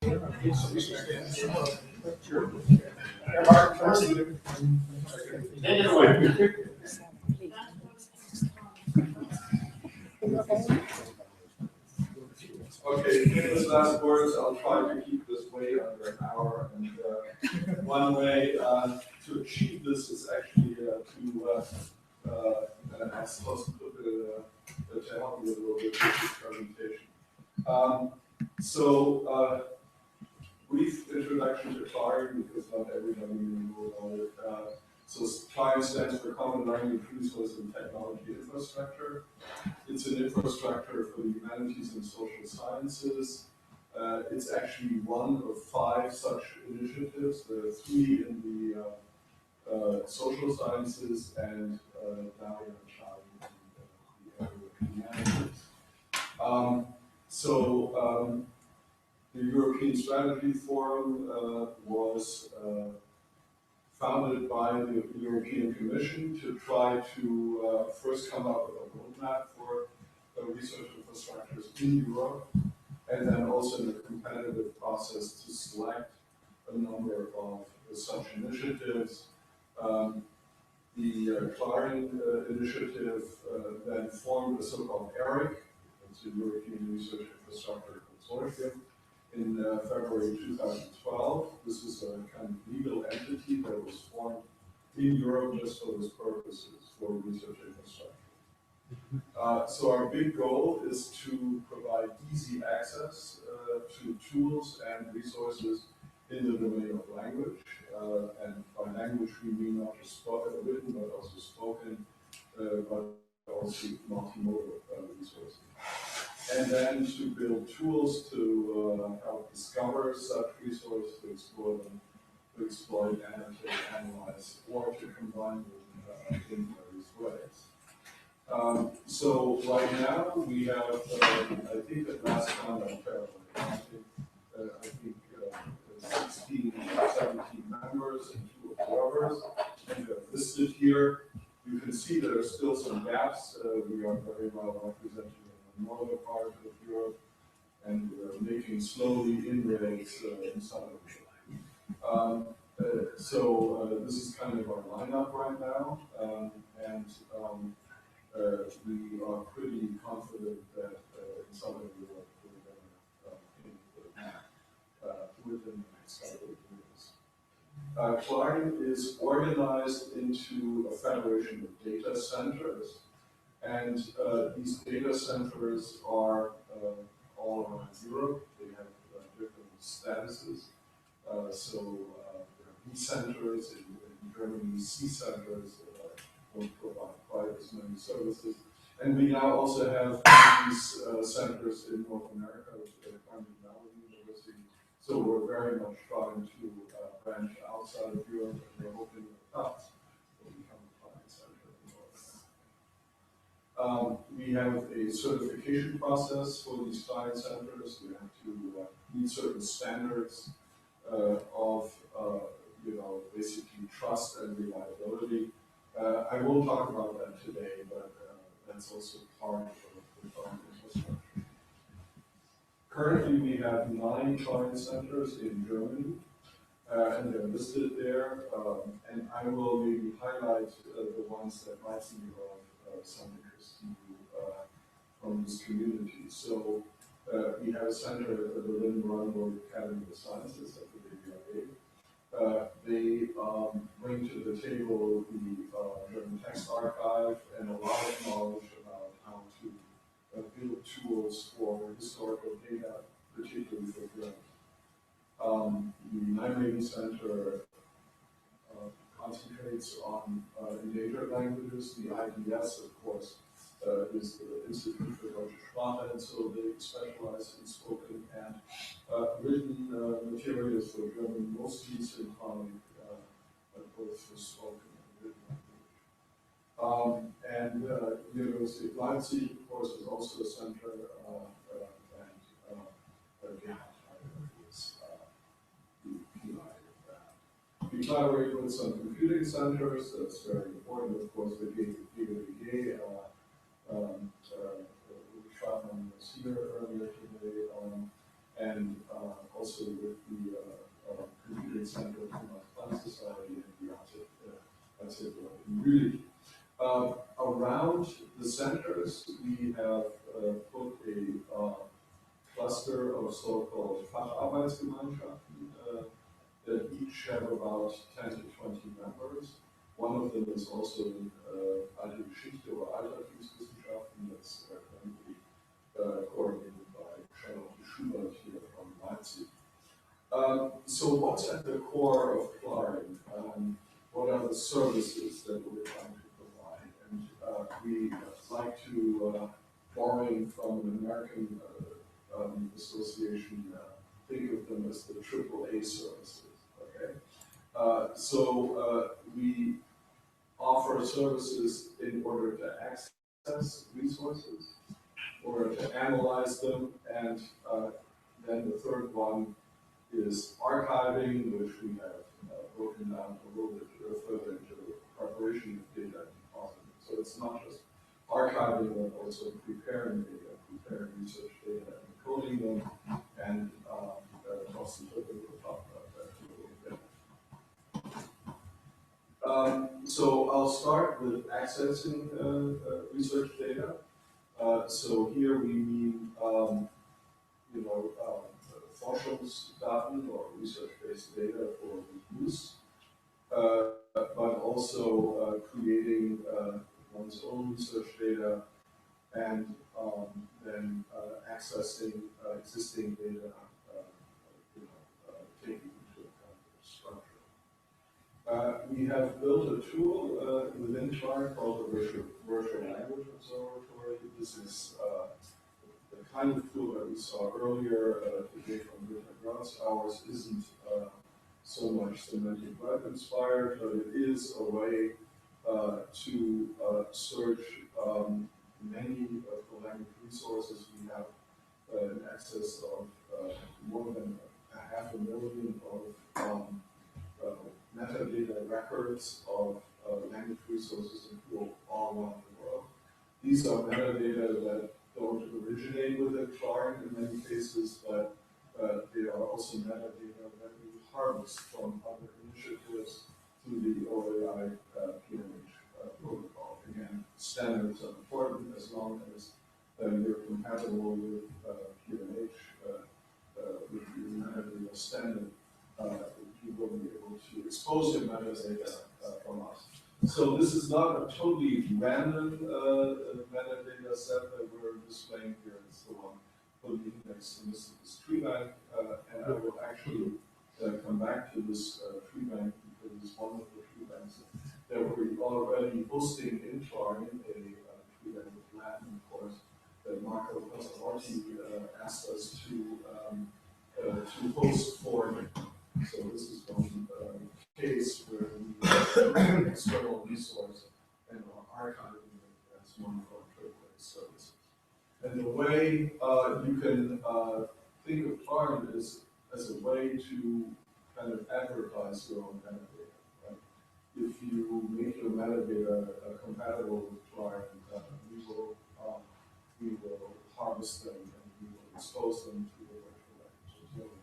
Okay, famous last words. I'll try to keep this way under an hour. And one way to achieve this is actually to ask us to help you a little bit with this presentation. Brief introduction to CLARIN, because not everybody will know it. So CLARIN stands for Common Language Resource and Technology Infrastructure. It's an infrastructure for the humanities and social sciences. It's actually one of 5 such initiatives. There are 3 in the social sciences and now in the area of humanities. The European Strategy Forum was founded by the European Commission to try to first come up with a roadmap for research infrastructures in Europe, and then also in a competitive process to select a number of such initiatives. The CLARIN initiative then formed a so-called ERIC, it's a European Research Infrastructure Consortium, in February 2012. This is a kind of legal entity that was formed in Europe just for those purposes, for research infrastructure. So our big goal is to provide easy access to tools and resources in the domain of language. And by language we mean not just written, but also spoken, but also multimodal resources. And then to build tools to help discover such resources, to explore them, to exploit, annotate, analyze, or to combine them in various ways. So right now we have, I think at last time I'm terrible at counting, I think 16, 17 members and 2 observers, and they're listed here. You can see there are still some gaps. We are very well represented in the northern part of Europe, and we're making slowly inroads in southern Europe. This is kind of our lineup right now, and we are pretty confident that in southern Europe we're going to hit the map within the next couple of years. CLARIN is organized into a federation of data centers, and these data centers are all around Europe. They have different statuses. There are B centers in Germany, C centers don't provide quite as many services. And we now also have these centers in North America, which are Carnegie Mellon University. So we're very much trying to branch outside of Europe, and we're hoping that us will become a client center in North America. We have a certification process for these client centers. We have to meet certain standards of basically trust and reliability. I won't talk about that today, but that's also part of the client infrastructure. Currently, we have 9 client centers in Germany, and they're listed there. And I will maybe highlight the ones that might be of some interest to you from this community. So we have a center at the Berlin-Brandenburg Academy of Sciences at the BBA. They bring to the table the German text archive and a lot of knowledge about how to build tools for historical data, particularly for German. The Nijmegen Center concentrates on endangered languages. The IDS, of course, is the Institute for Deutsche Sprache, and so they specialize in spoken and written materials for German, mostly synchronic, both for spoken and written language. University of Leipzig, of course, is also a center, and again, is the PI of that. We collaborate with some computing centers. That's very important, of course. The GWG, Stefan was here earlier today, and also with the Computing Center of the Plant Society and the community. Around the centers, we have put a cluster of so-called Facharbeitsgemeinschaften that each have about 10 to 20 members. One of them is also in Alte Geschichte or Altertumswissenschaften that's currently coordinated by Charlotte Schubert here from Leipzig. So what's at the core of Klein? What are the services that we're trying to provide? And we like to, borrowing from an American association, think of them as the AAA services. Okay, so we offer services in order to access resources, in order to analyze them, and then the third one is archiving, which we have broken down a little bit further into preparation of data and depositing. So it's not just archiving, but also preparing data, preparing research data, and coding them, and Thorsten will talk about that a little bit. So I'll start with accessing research data. So here we mean, Forschungsdaten or research-based data for use, but also creating one's own research data and then accessing existing data, taking into account the structure. We have built a tool within Clark called the Virtual Language Observatory. This is the kind of tool that we saw earlier today from Richard Grant's. Ours isn't so much semantic web inspired, but it is a way to search many of the language resources. We have in excess of more than 500,000 of metadata records of language resources in full all around the world. These are metadata that don't originate within Clark in many cases, but they are also metadata that we harvest from other initiatives through the OAI PNH protocol. Again, standards are important as long as you're compatible with PNH, with the metadata standard. You will be able to expose your metadata from us. So this is not a totally random metadata set that we're displaying here. It's the one for the index, and this is this tree bank. And I will actually come back to this tree bank because it's one of the tree banks that we're already hosting in Florida, a tree bank with Latin, of course, that Marco Passarotti asked us to host for him. So this is one case where we have an external resource and are archiving it as one of our AAA services. And the way you can think of Clark is as a way to kind of advertise your own metadata. Right? If you make your metadata compatible with Clark, we will harvest them and we will expose them to the virtual language.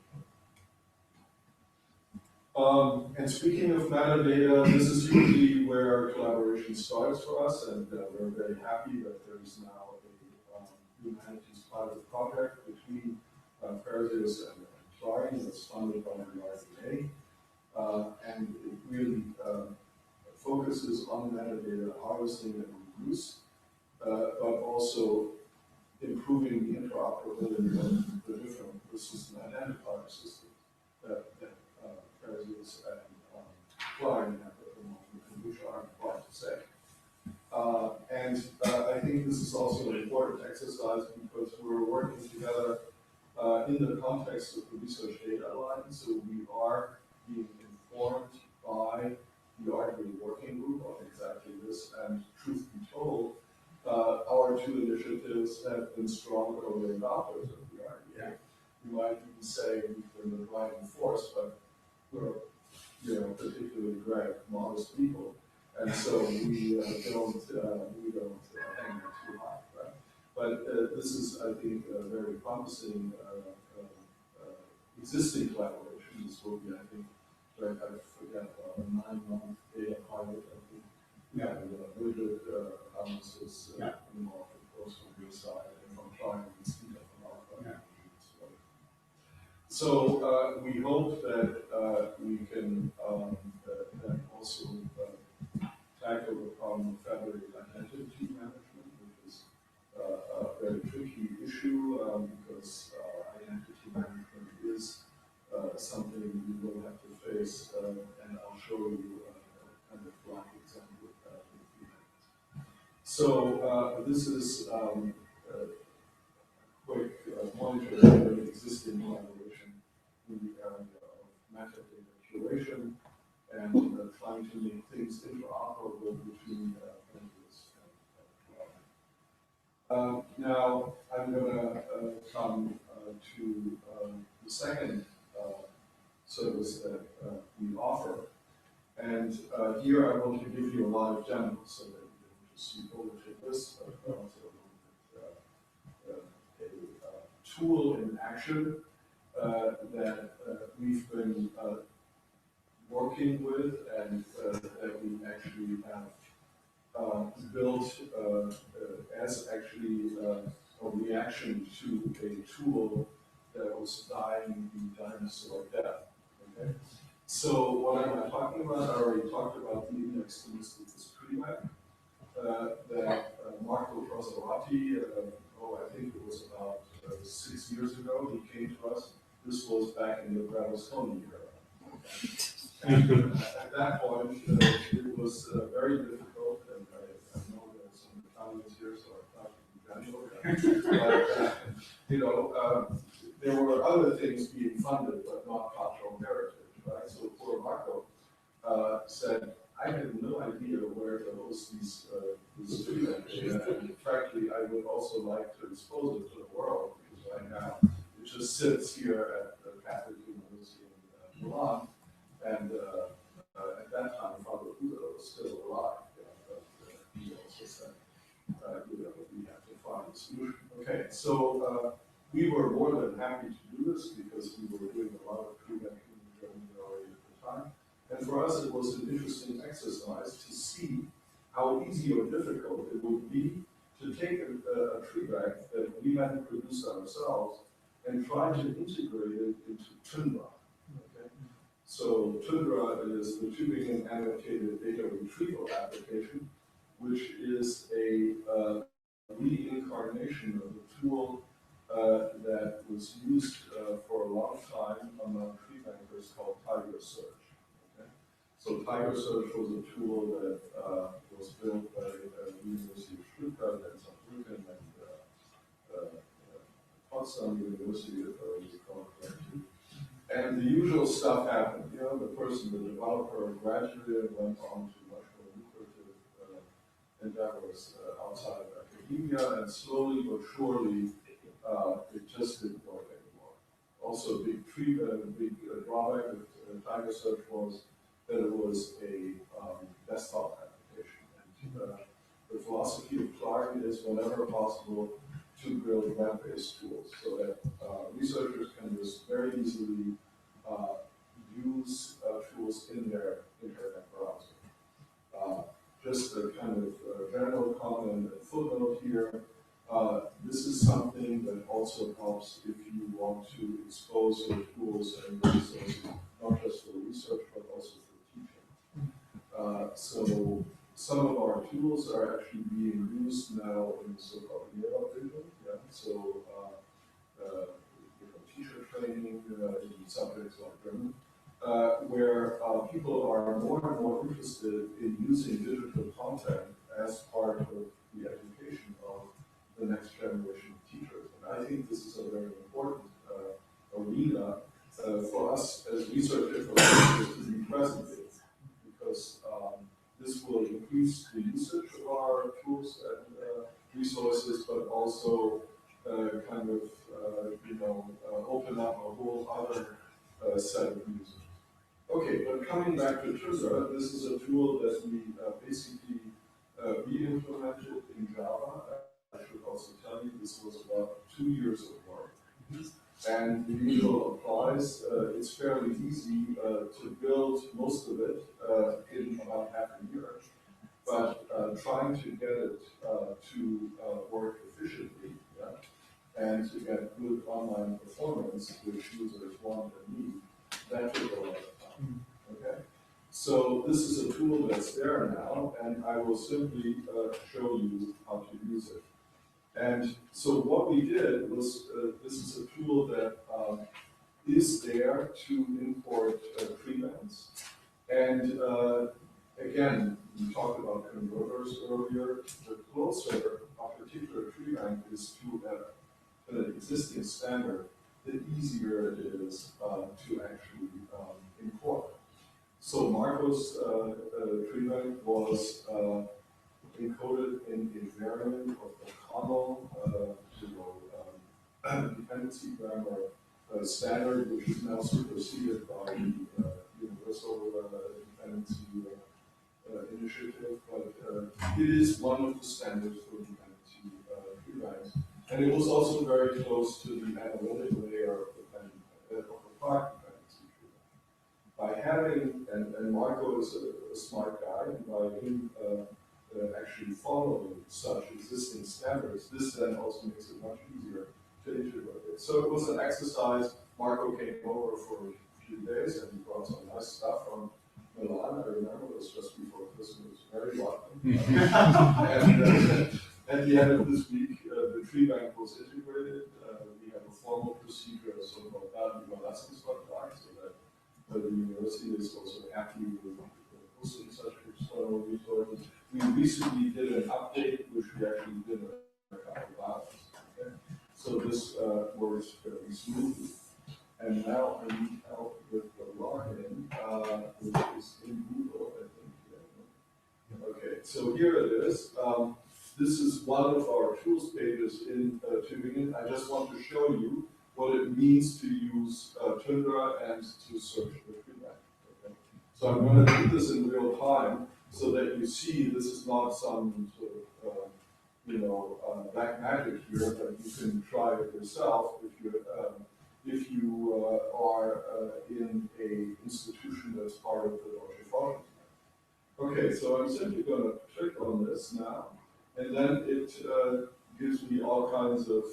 And speaking of metadata, this is usually where our collaboration starts for us, and we're very happy that there is now a humanities pilot project between Perseus and Clark that's funded by the RDA, and it really focuses on metadata harvesting and reuse, but also improving the interoperability of the different system identifier systems that Perseus and Clark have at the moment, and which are quite to say. And I think this is also an important exercise because we're working together in the context of the Research Data Alliance, so we are being informed by the RDA working group on exactly this, and truth be told, our two initiatives have been strong early adopters of the RDA. You might even say we've been the driving force, but we're, particularly Greg, modest people, and so we don't hang that too high, right? But this is, I think, a very promising existing collaboration. This will be, I think, like I forget, a 9-month data pilot. I think. Yeah. And really good analysis Yeah. involved, of course, from your side and from trying to speak up from our side. Yeah. So we hope that we can then also tackle the problem of federated identity management, which is a very tricky issue because identity management is something you will have to face, and I'll show you a kind of black example of that in a few minutes. So this is a quick monitor of the existing collaboration in the area of metadata curation and trying to make things interoperable between vendors and now I'm going to come to the second service that we offer. And here I want to give you a live demo so that you can just see over to this, but also a tool in action that we've been working with and that we actually have built as actually a reaction to a tool that was dying the dinosaur death. Okay? So what am I talking about? I already talked about the index listed as pre-map that Marco Philology, I think it was about 6 years ago, he came to us. This was back in the Berlusconi era. And at that point, it was very difficult, and I know there are some Italians here, so I thought to be general. But, there were other things being funded, but not cultural heritage, right? So poor Marco said, I had no idea where to host these student data, and frankly, I would also like to expose it to the world, because right now, it just sits here at the Catholic University in Milan. And at that time, Father Udo was still alive. But he also said, we have to find a solution. Okay, so we were more than happy to do this because we were doing a lot of pre-banking in Germany already at the time. And for us, it was an interesting exercise to see how easy or difficult it would be to take a tree bank that we hadn't produced ourselves and try to integrate it into Tundra. Okay? So Tundra is the Tübingen annotated data retrieval application, which is a reincarnation of a tool that was used for a long time among tree bankers called Tiger Search. Okay? So Tiger Search was a tool that was built by the University of Stuttgart and Saarbrücken and Potsdam University, if I recall correctly. And the usual stuff happened. You know, the person, the developer, graduated, went on to much more lucrative endeavors outside of academia, and slowly but surely, it just didn't work anymore. Also, a big drawback of Tiger Search was that it was a desktop application. And the philosophy of Clark is, whenever possible, to build web-based tools so that researchers can just very easily use tools in their internet browser. Just a kind of general comment and footnote here. This is something that also helps if you want to expose your tools and resources, not just for research, but also for teaching. So some of our tools are actually being used now in the so-called vision. Yeah? So teacher training in subjects like German, where people are more and more interested in using digital content as part of the education of the next generation of teachers. And I think this is a very important arena for us as research infrastructure to be present in, because this will increase the usage of our tools and resources, but also kind of open up a whole other set of users. Okay, but coming back to Tundra, this is a tool that we basically re-implemented in Java. I should also tell you this was about 2 years of work. and the usual applies. It's fairly easy to build most of it in about half a year, but trying to get it to work efficiently, and to get good online performance, which users want and need, that took a lot of time. Okay, so this is a tool that's there now, and I will simply show you how to use it. And so what we did was, this is a tool that is there to import tree banks. And again, we talked about converters earlier. The closer a particular tree bank is to an existing standard, the easier it is to actually import. So Marco's tree bank was encoded in a variant of the common dependency grammar standard, which is now superseded by the universal dependency initiative, but it is one of the standards for dependency tree banks. And it was also very close to the analytic layer of the product dependency tree bank. By having, and Marco is a smart guy, and by him actually following such existing standards, this then also makes it much easier to integrate it. So it was an exercise. Marco came over for a few days and he brought some nice stuff from Milan. I remember it was just before Christmas, very welcome. And at the end of this week, the tree bank was integrated. We have a formal procedure, a so-called Datenüberlassungsvertrag, so that the university is also happy with hosting such external resources. We recently did an update, which we actually did in a couple of hours. Okay? So this works fairly smoothly. And now I need help with the login, which is in Google, I think. Yeah. Okay, so here it is. This is one of our tools pages in Tübingen. I just want to show you what it means to use Tundra and to search the tree bank. Okay? So I'm going to do this in real time so that you see this is not some sort of black magic here, but you can try it yourself if you are in an institution that's part of the Deutsche Forschungsnetzwerk. Okay, so I'm simply going to click on this now, and then it gives me all kinds of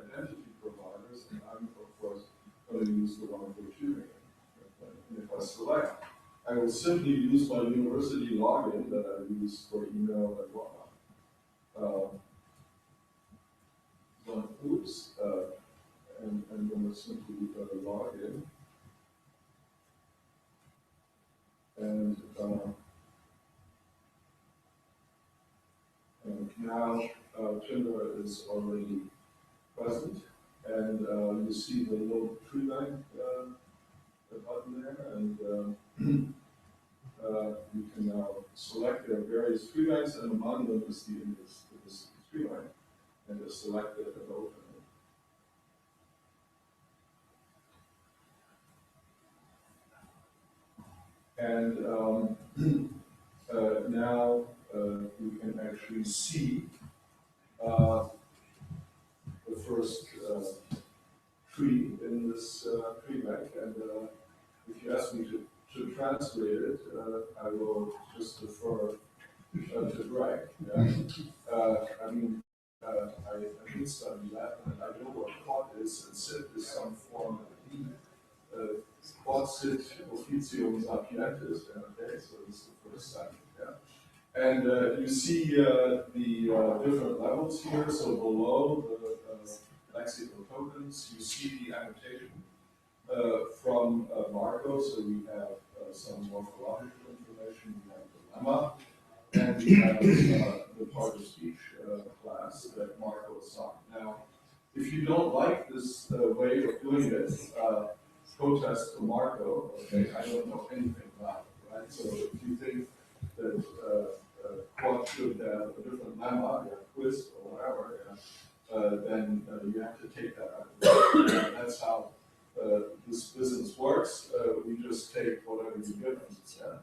identity providers, and I'm, of course, going to use the one for Tübingen. And if I select, I will simply use my university login that I use for email and whatnot. Oops, and I'm going to simply log in. And now Tundra is already present, and you see the little tree bank button there, and you can now select their various tree banks, and among them is the index to this tree bank, and just select it and open it. And now you can actually see the first tree in this tree bank, and if you ask me to translate it, I will just defer to Greg. Yeah? I mean, I did study that, and I know what quad is, and sit is some form of need. Quod sit officium sapientis, okay, so this is the first time. Yeah? And you see the different levels here, so below the lexical tokens, you see the annotation from Marco, so we have some morphological information, we have the lemma, and we have the part of speech class that Marco assigned. Now, if you don't like this way of doing it, protest to Marco, okay, I don't know anything about it, right? So if you think that quad should have a different lemma, or quiz, or whatever, then you have to take that out. That's how this business works. We just take whatever you give us. Yeah?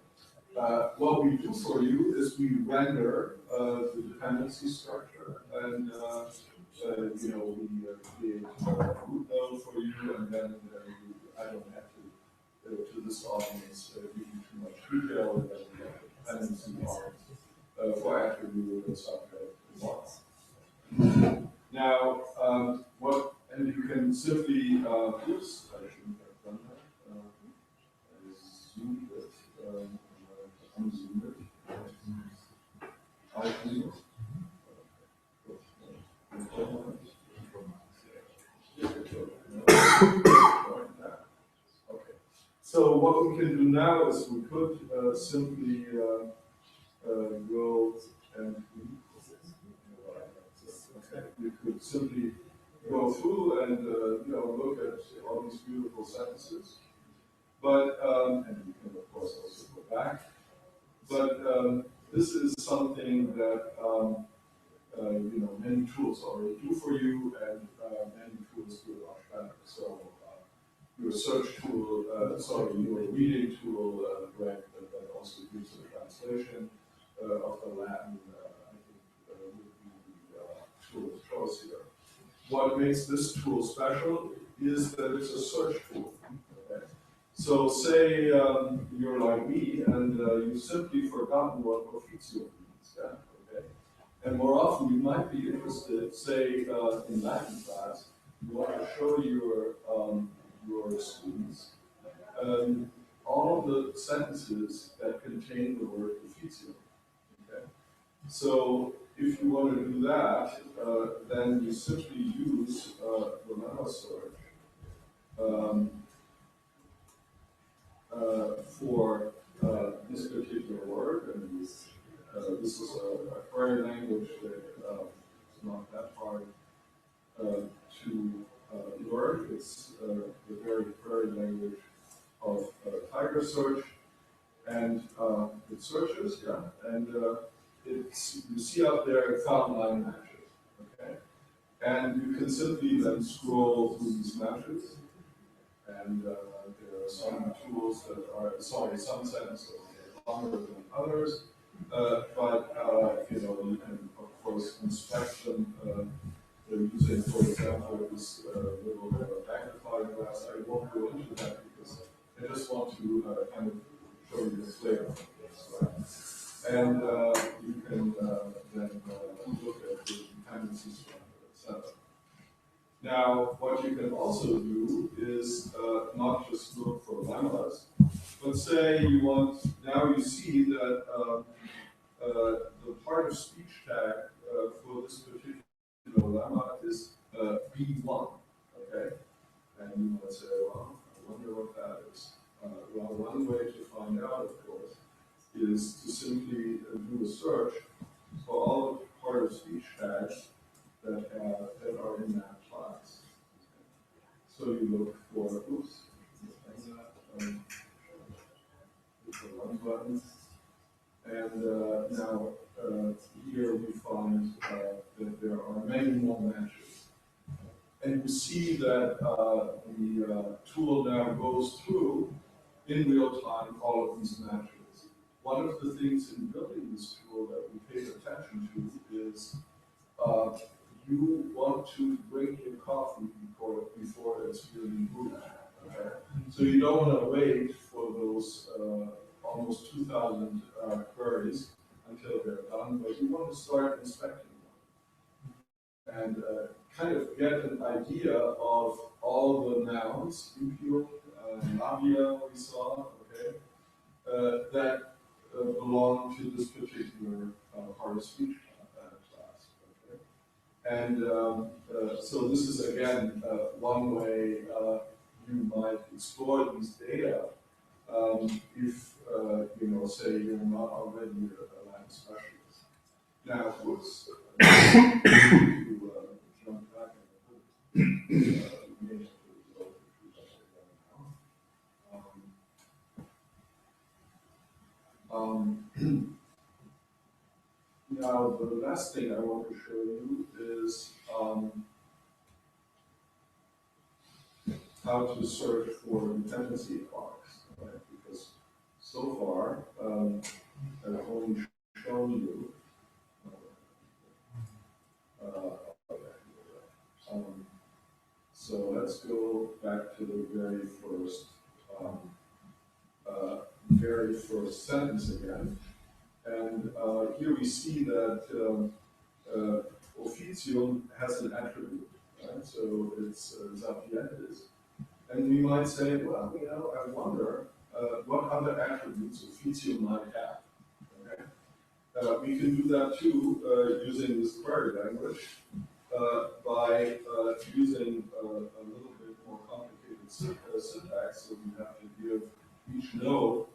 What we do for you is we render the dependency structure, and we create a root node for you, and then I don't have to this audience give you too much detail, and then we have the dependency part for attribute and subject and whatnot. Now, and you can simply, oops, I shouldn't have done that. I zoomed it, unzoomed it. I zoom it. Okay. So what we can do now is we could simply go and we could simply go through and look at all these beautiful sentences. But and we can of course also go back. But this is something that many tools already do for you, and many tools do it much better. So your search tool, your reading tool, Greg, that also gives a translation of the Latin, I think would be the tool of choice here. What makes this tool special is that it's a search tool. Okay? So say you're like me and you've simply forgotten what officio means. Yeah? Okay? And more often you might be interested, say in Latin class, you want to show your students all of the sentences that contain the word officio. Okay? So if you want to do that, then you simply use the lemma search for this particular word, and this is a query language that is not that hard to learn. It's the very query language of Tiger Search, and it searches, yeah, and you see up there found line matches, okay, and you can simply then scroll through these matches, and there are some tools that are some sentences are longer than others, but you can of course inspect them using, for example, this little magnifying glass. I won't go into that because I just want to kind of show you the flavor of this, right? And you can then look at the dependencies, etc. Now, what you can also do is not just look for lemmas, but say you want, now you see that the part of speech tag for this particular lemma is B1, okay? And you might say, well, I wonder what that is. Well, one way to find out, of course, is to simply do a search for all of the part of speech tags that are in that class. So you look for, oops, hit the run button. And now here we find that there are many more matches. And you see that the tool now goes through in real time all of these matches. One of the things in building this tool that we paid attention to is you want to drink your coffee before it's really brewed. Okay? So you don't want to wait for those almost 2,000 queries until they're done, but you want to start inspecting them and kind of get an idea of all the nouns, impure, labia we saw, okay, that belong to this particular part of speech class. Okay? And so this is again one way you might explore these data if say you're not already a Latin specialist. Now, whoops, to jump back now, the last thing I want to show you is how to search for dependency parts, right? Because so far, I've only shown you So let's go back to the very first sentence again. And here we see that officium has an attribute, right? So it's Sapientis. And we might say, well, I wonder what other attributes officium might have. Okay? We can do that too using this query language by using a little bit more complicated syntax. So we have to give each node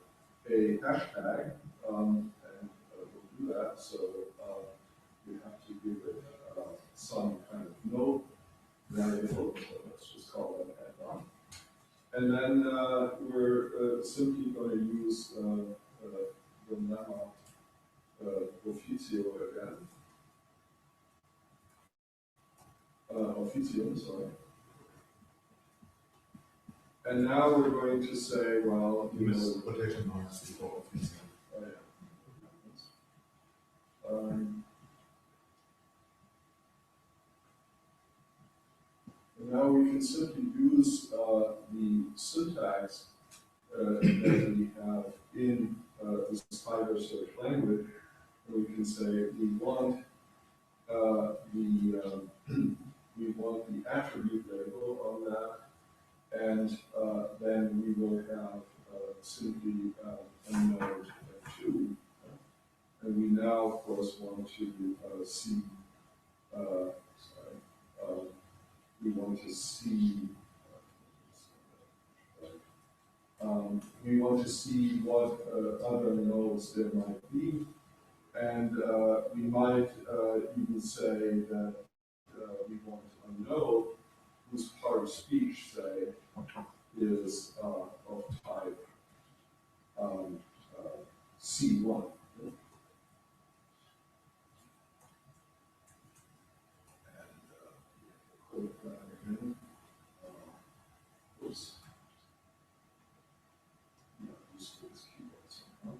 a hashtag, and we'll do that. So we have to give it some kind of node variable. So let's just call it head1. And then we're simply going to use the lemma officio again. Officium, sorry. And now we're going to say, well, quotation marks before officium. Oh, yeah. And now we can simply use the syntax that we have in this Tiger search language. And we can say we want the attribute label on that, and then we will have simply a node 2. And we now, of course, want to see, we want to see, what other nodes there might be, and we might even say that we want a node whose part of speech, say, is of type C1. Oops. Not used to this keyboard somehow.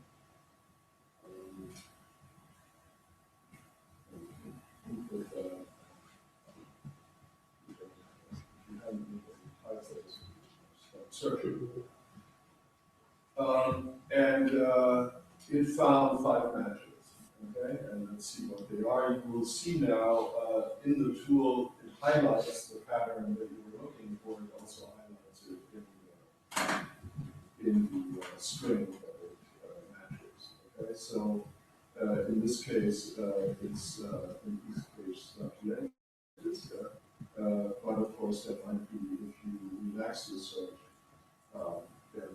Searching. And it found 5 matches. Okay, and let's see what they are. You will see now in the tool it highlights the pattern that you were looking for. It also highlights it in the string that it matches. Okay, so in this case, it's in this case but of course that might be if you relax the search, then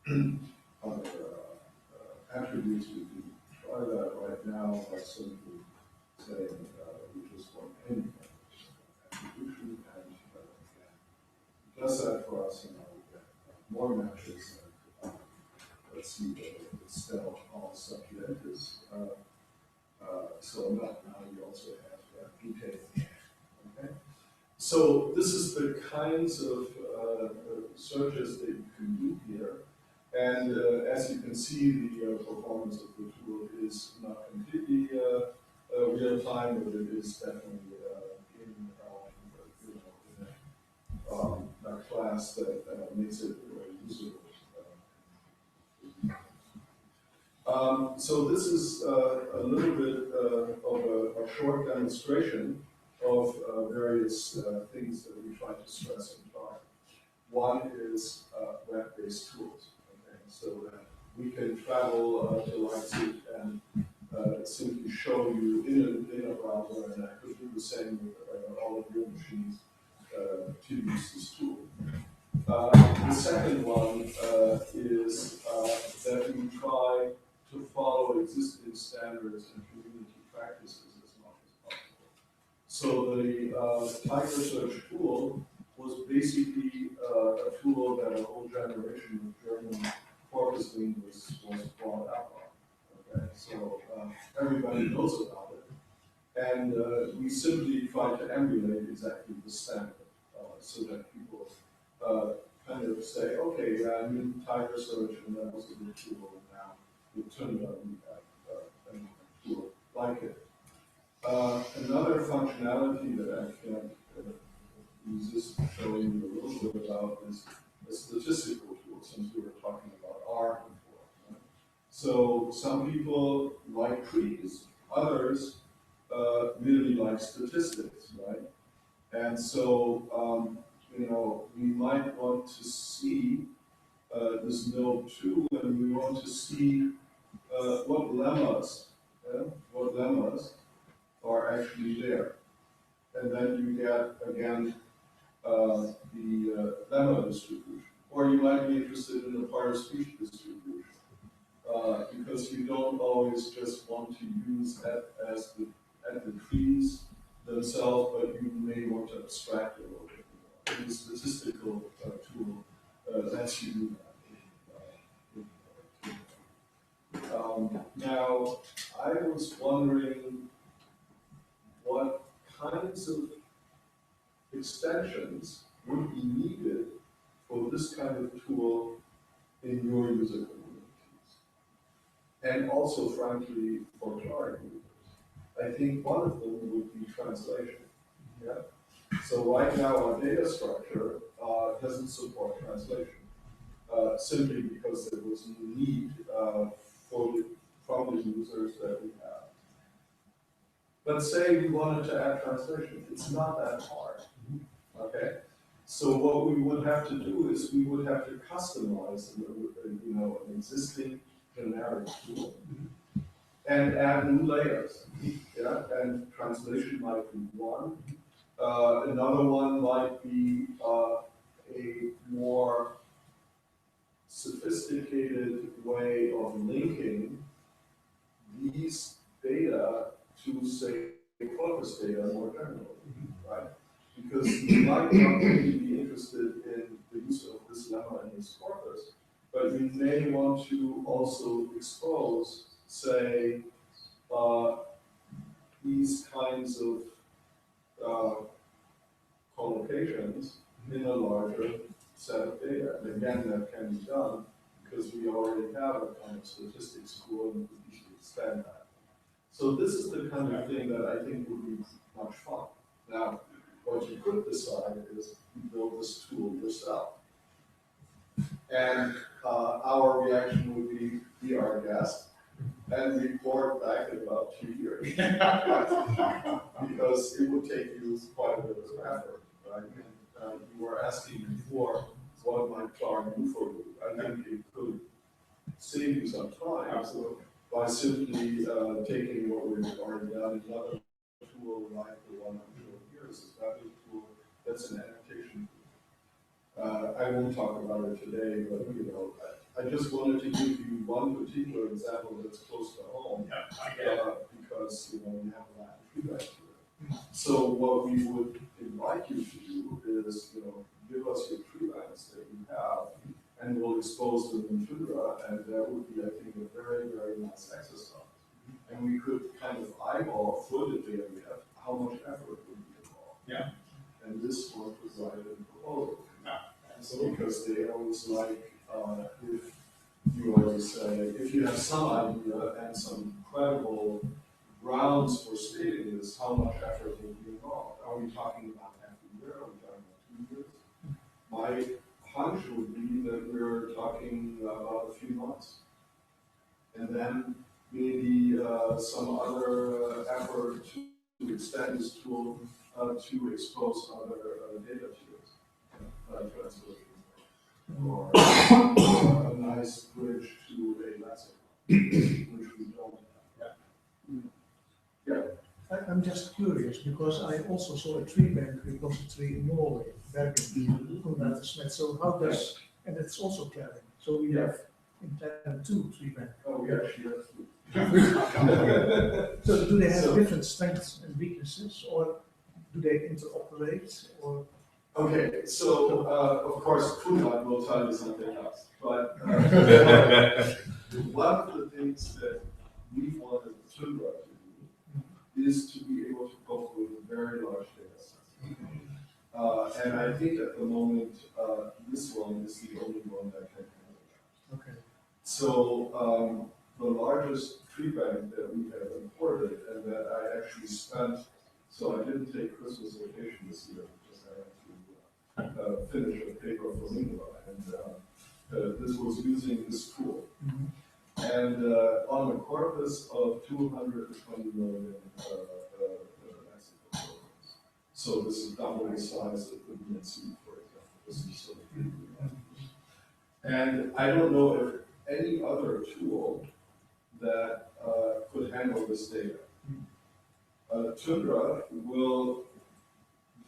the other attributes we can try that right now by simply saying we just want any attribution, and it does that for us, and now we get more matches. And let's see whether it's still all Sapientis. So now you also have detail. Okay. So this is the kinds of searches that you can do here. And as you can see, the performance of the tool is not completely real time, but it is definitely in a class that makes it usable. So this is a little bit of a short demonstration of various things that we try to stress in talk. One is web-based tools. So that we can travel to Leipzig and simply show you in a browser, and I could do the same with all of your machines to use this tool. The second one is that we try to follow existing standards and community practices as much as possible. So the Tiger Search tool was basically a tool that a whole generation of German corpus linguists was brought up on. Okay, so everybody knows about it, and we simply try to emulate exactly the standard, so that people kind of say, okay, yeah, I knew Tiger Search, and that was a good tool, and now it turned out we have a tool like it. Another functionality that I can't resist showing you a little bit about is a statistical tool, since we were talking about R before. Right? So some people like trees, others really like statistics, right? And so, we might want to see this node 2, and we want to see what lemmas are actually there. And then you get, again, the lemma distribution. Or you might be interested in the prior speech distribution, because you don't always just want to use that as the trees themselves, but you may want to abstract a little bit more. And the statistical tool lets you do that. Now, I was wondering what kinds of extensions would be needed for this kind of tool in your user communities. And also, frankly, for Claric users. I think one of them would be translation. Yeah? So right now, our data structure doesn't support translation, simply because there was a need from the users that we have. But say we wanted to add translation, it's not that hard, okay? So what we would have to do is we would have to customize, an existing generic tool and add new layers, yeah? And translation might be one. Another one might be a more sophisticated way of linking these data to, say, corpus data more generally, right? Because you might not really be interested in the use of this lemma in this corpus, but you may want to also expose, say, these kinds of collocations in a larger set of data. And again, that can be done because we already have a kind of statistics tool and we should expand that. So this is the kind of thing that I think would be much fun. Now, what you could decide is you build this tool yourself. And our reaction would be our guest and report back in about 2 years. Because it would take you quite a bit of effort, right? And you were asking before, what might Claric do for you? I think it could save you some time. Absolutely. By simply taking what we've already done, another tool like the one I'm showing here is a fabulous tool that's an annotation tool. I won't talk about it today, but I just wanted to give you one particular example that's close to home. Yeah, I get it. Because we have a lot of feedback to it. So what we would invite you to do is, give us your tree lines that you have, and we'll expose them in Tundra, and that would be, I think, a very, very nice exercise. And we could kind of eyeball footed area how much effort would be involved. Yeah. And this one provided a proposal. Yeah. So because they always like, if you always say, if you have some idea and some credible grounds for stating this, how much effort will be involved? Are we talking about half a year? Are we talking about 2 years? My hunch would be that we're talking about a few months. And then maybe some other effort to extend this tool to expose other data tiers, translation, or a nice bridge to a lesson, which we don't have. Yeah. I'm just curious because I also saw a tree bank repository in Norway, Bergen, So how does, and it's also Claric. So we have in Claric 2 tree bank. Oh, we actually have two. So do they have different strengths and weaknesses, or do they interoperate, or? Okay, so of course, Philology will tell you something else, but one of the things that we wanted Tundra to do is to be able to cope with a very large data set. And I think at the moment, this one is the only one that can handle that. Okay. So the largest tree bank that we have imported and that I actually spent, so I didn't take Christmas vacation this year because I had to finish a paper for Lingua, and this was using this tool. Mhm. And on a corpus of 220 million lexical tokens. So this is double the size of the DNC, for example. This is sort of pretty big. And I don't know if any other tool that could handle this data. Tundra will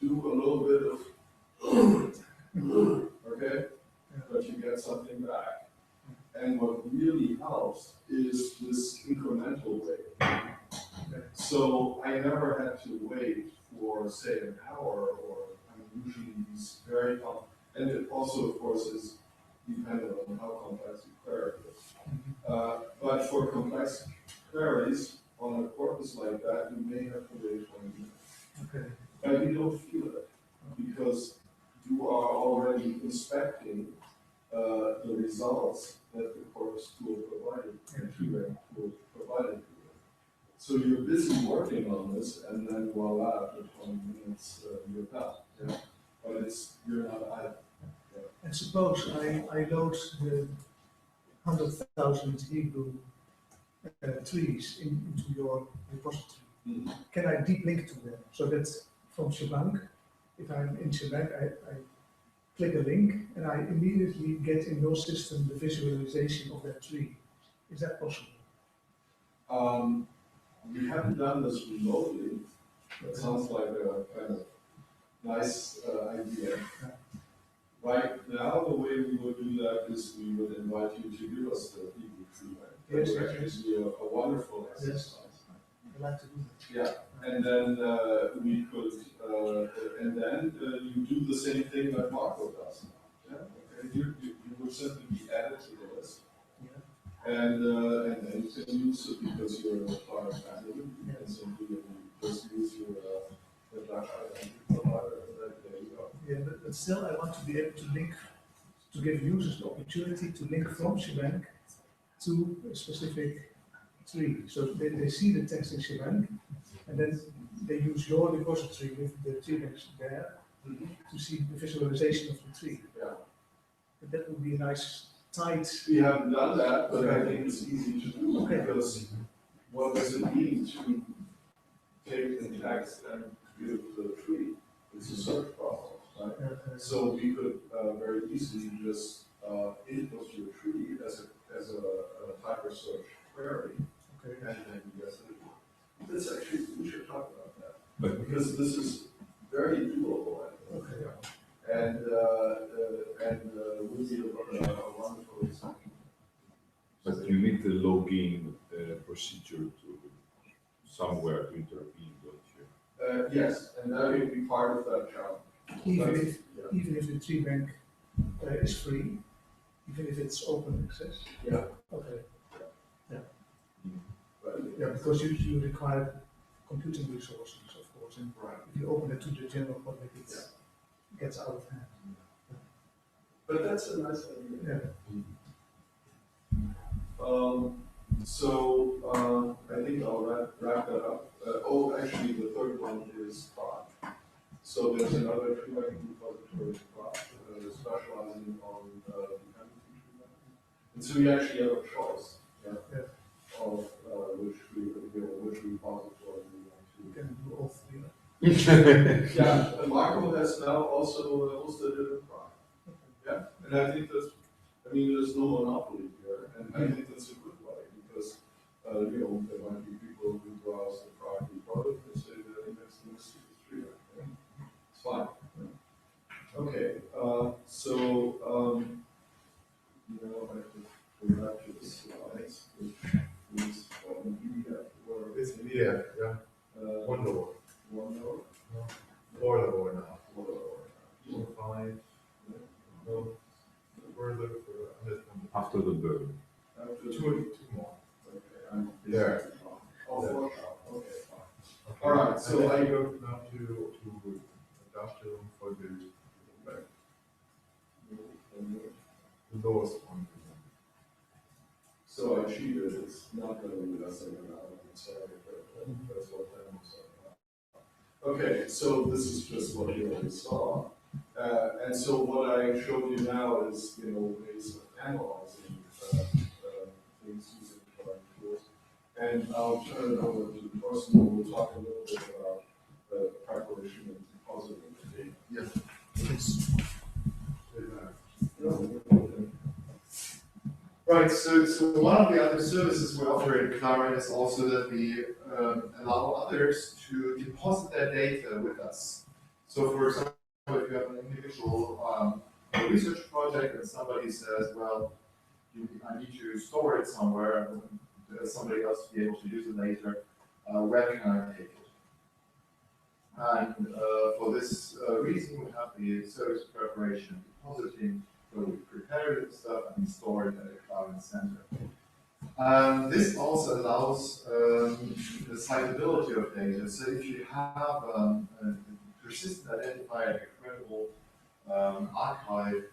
do a little bit of, okay, but you get something back. And what really helps is this incremental way. So I never had to wait for, say, an hour, or I mean, usually these very and it also, of course, is dependent on how complex your query is. But for complex queries on a corpus like that, you may have to wait 20 minutes. Okay. But you don't feel it because you are already inspecting the results that the corpus tool provided, the QA tool provided to you. So you're busy working on this, and then voila, after 20 minutes, you're done. Yeah? But you're not idle. And suppose I load the 100,000 Hebrew trees into your repository. Mm-hmm. Can I deep link to them so that from Shebang, if I'm in Shebang, I click a link and I immediately get in your system the visualization of that tree? Is that possible? We haven't done this remotely. That sounds like a kind of nice idea. Right now, the way we would do that is we would invite you to give us the Hebrew tree bank. Yes, That would yes, actually be a wonderful exercise. I'd like to do that. Yeah, and then we could, and then you do the same thing that Marco does. Yeah, okay. You would simply be added to the list. Yeah. And then you can use it because you're a part of family. You can simply just use your the Dutch identity provider, and then there you go. Yeah, but still I want to be able to link, to give users the opportunity to link from Shebang to a specific tree. So they see the text in Shebang, and then they use your repository with the tree links there to see the visualization of the tree. Yeah. But that would be a nice tight. We haven't done that, but I think it's easy to do Okay. because what does it mean to take the text and give the tree? It's a search problem, right? So we could very easily just input your tree as a type of search query, Okay. and then you get it. This actually, we should talk about that because this is very doable, I think. Okay. And would be a wonderful example. But you need the login procedure to somewhere to intervene, don't you? Yes, and that would be part of that challenge. Even if the tree bank is free, even if it's open access. Yeah. Okay. Right. Yeah, because you require computing resources, of course, and Right. if you open it to the general public, it gets out of hand. But that's a nice idea. Yeah. I think I'll wrap that up. Actually, the third one is Prague. So there's another tree bank repository in Prague specializing on dependency tree banking. And so we actually have a choice of which repository we want to. You can do all three. Yeah, and Marco has now also hosted it in Prague. Yeah, and I think there's no monopoly here, and I think that's a good way because, there might be people who browse the Prague repo and say the index list is tree. Okay? It's fine. Okay, I have to go back to the slides, which is in PDF, or It's PDF, yeah. OneNote. OneNote. Or now. Or 5. No. Further for After the burn. after two more. Okay, I'm There. Oh, Photoshop. Okay, fine. Okay. All right, so and then I- you go now to industrial for the lowest one. So I I cheated, it's not going to be that same amount, I'm sorry, but that's what that was about. Okay, so this is just what you already saw. And so what I showed you now is, ways of analyzing things using drawing tools. And I'll turn it over to the person who will talk a little bit about the preparation and depositing the data. Yes. Okay. Right, so one of the other services we offer in Clarin is also that we allow others to deposit their data with us. So for example, if you have an individual research project and somebody says, well, I need to store it somewhere, somebody else to be able to use it later, where can I take it? And for this reason, we have the service preparation depositing, where we prepare the stuff and store it at a cloud center. This also allows the citability of data. So if you have a persistent identifier, a credible archive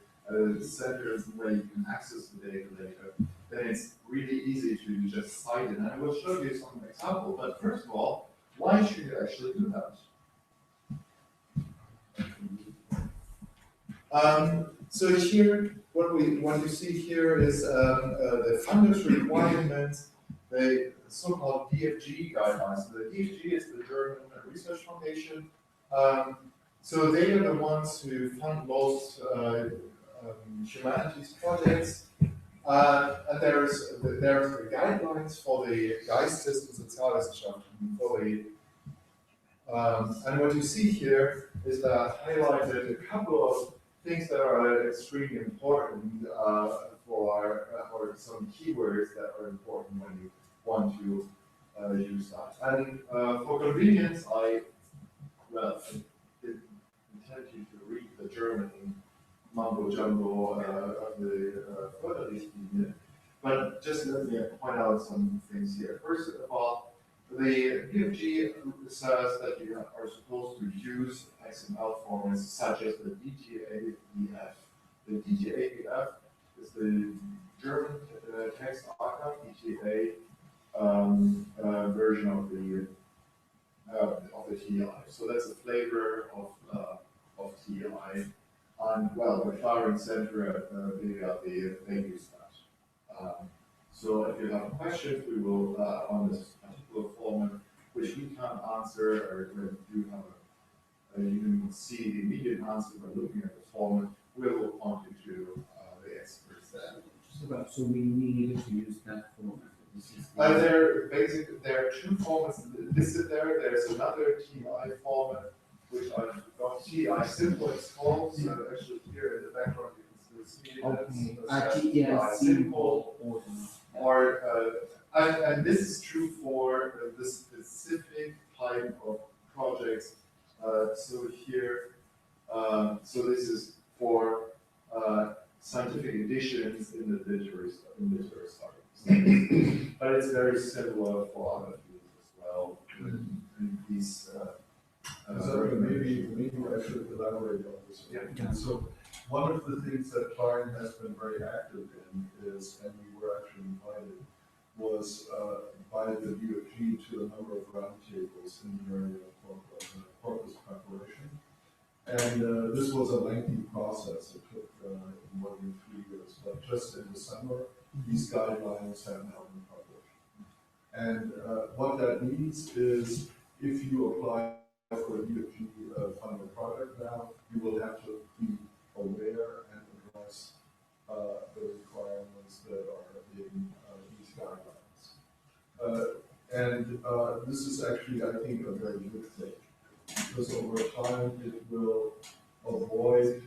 centers where you can access the data later, then it's really easy to just cite it. And I will show you some example. But first of all, why should you actually do that? So here, what you see here is the funders requirement, the so-called DFG guidelines. So the DFG is the German Research Foundation. So they are the ones who fund most humanities projects. And there's the guidelines for the Geisteswissenschaften, for the and what you see here is that highlighted a couple of things that are extremely important for or some keywords that are important when you want to use that. And for convenience, I did intend you to read the German mumbo jumbo of the Philology, but just let me point out some things here. First of all, the DFG says that you are supposed to use XML formats such as the DTABF. The DTABF is the German text archive, DTA version of the TI. So that's a flavor of TI. And well, the Clarin Center they use that. So if you have questions, we will on this particular format, which we can't answer, or you have you can see the immediate answer by looking at the format. We will point you to the experts there. So we need to use that format. There are two formats listed there. There's another TI format, which I forgot. TI simple it's called. So actually here in the background you can still see it. TI simple or and this is true for the specific type of projects. So here, so this is for scientific editions in the literary studies. But it's very similar for other fields as well. In these. So maybe I should elaborate on this. Yeah. So one of the things that Clarin has been very active in is, and we were actually invited, was by the DFG to a number of roundtables in the area of corpus preparation. And this was a lengthy process. It took more than 3 years, but just in December, these guidelines have now been published. And what that means is if you apply for a DFG funded project now, you will have to be aware and address the requirements that are in these guidelines. And this is actually, I think, a very good thing, because over time it will avoid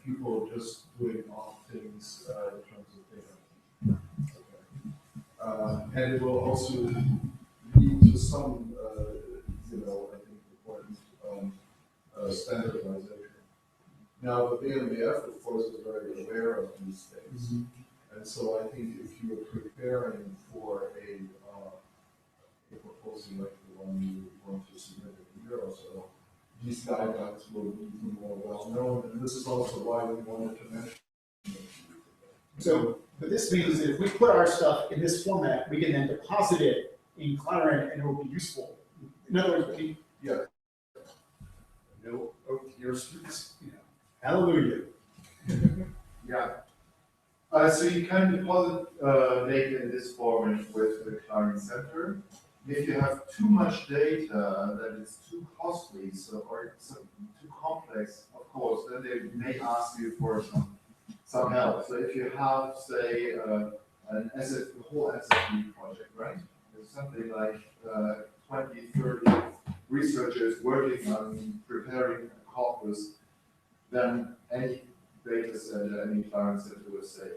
people just doing odd things in terms of data. Okay. And it will also lead to some, I think, important standardization. Now, the BMBF, of course, is very aware of these things. Mm-hmm. And so I think if you're preparing for a proposal like the one you want to submit in a year or so, these guidelines will be more well known. And this is also why we wanted to mention it. So What this means is that if we put our stuff in this format, we can then deposit it in Clarent and it will be useful. In other words, we, No, your students. hallelujah. Yeah. So you can deposit data in this format with the Clarent Center. If you have too much data that is too costly, or too complex, of course, then they may ask you for some help. So if you have, say, the whole SFD project, right? There's something like 20, 30 researchers working on preparing a corpus, then any data center, any Clarent Center will say,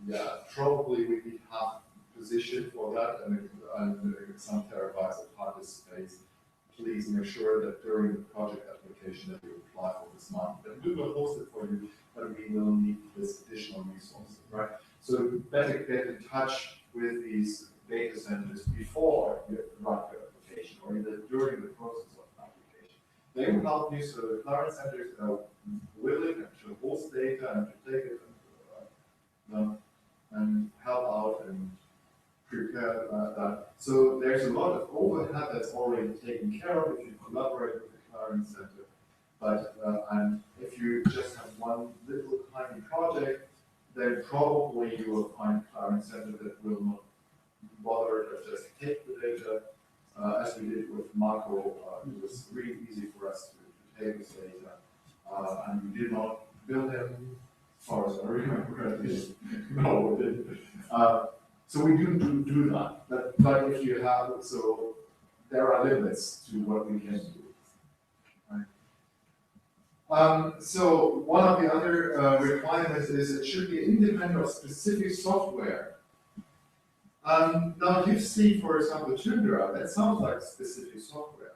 yeah, probably we need half position for that and some terabytes of hard disk space. Please make sure that during the project application that you apply for this month, then we will host it for you, but we will need this additional resources, right? So better get in touch with these data centers before you run your application or either during the process of application. They will help you, so the Clarent centers are willing to host data and to take it and help out and prepare that. So there's a lot of overhead that's already taken care of if you collaborate with the Clarent Center. But and if you just have one little tiny project, then probably you will find a Clarent Center that will not bother to just take the data. As we did with Marco, it was really easy for us to take this data. And we did not build him, as far as I remember correctly. No, we didn't. So we do that. But if you have, so there are limits to what we can do. Right? So one of the other requirements is it should be independent of specific software. Now you see, for example, Tundra, that sounds like specific software.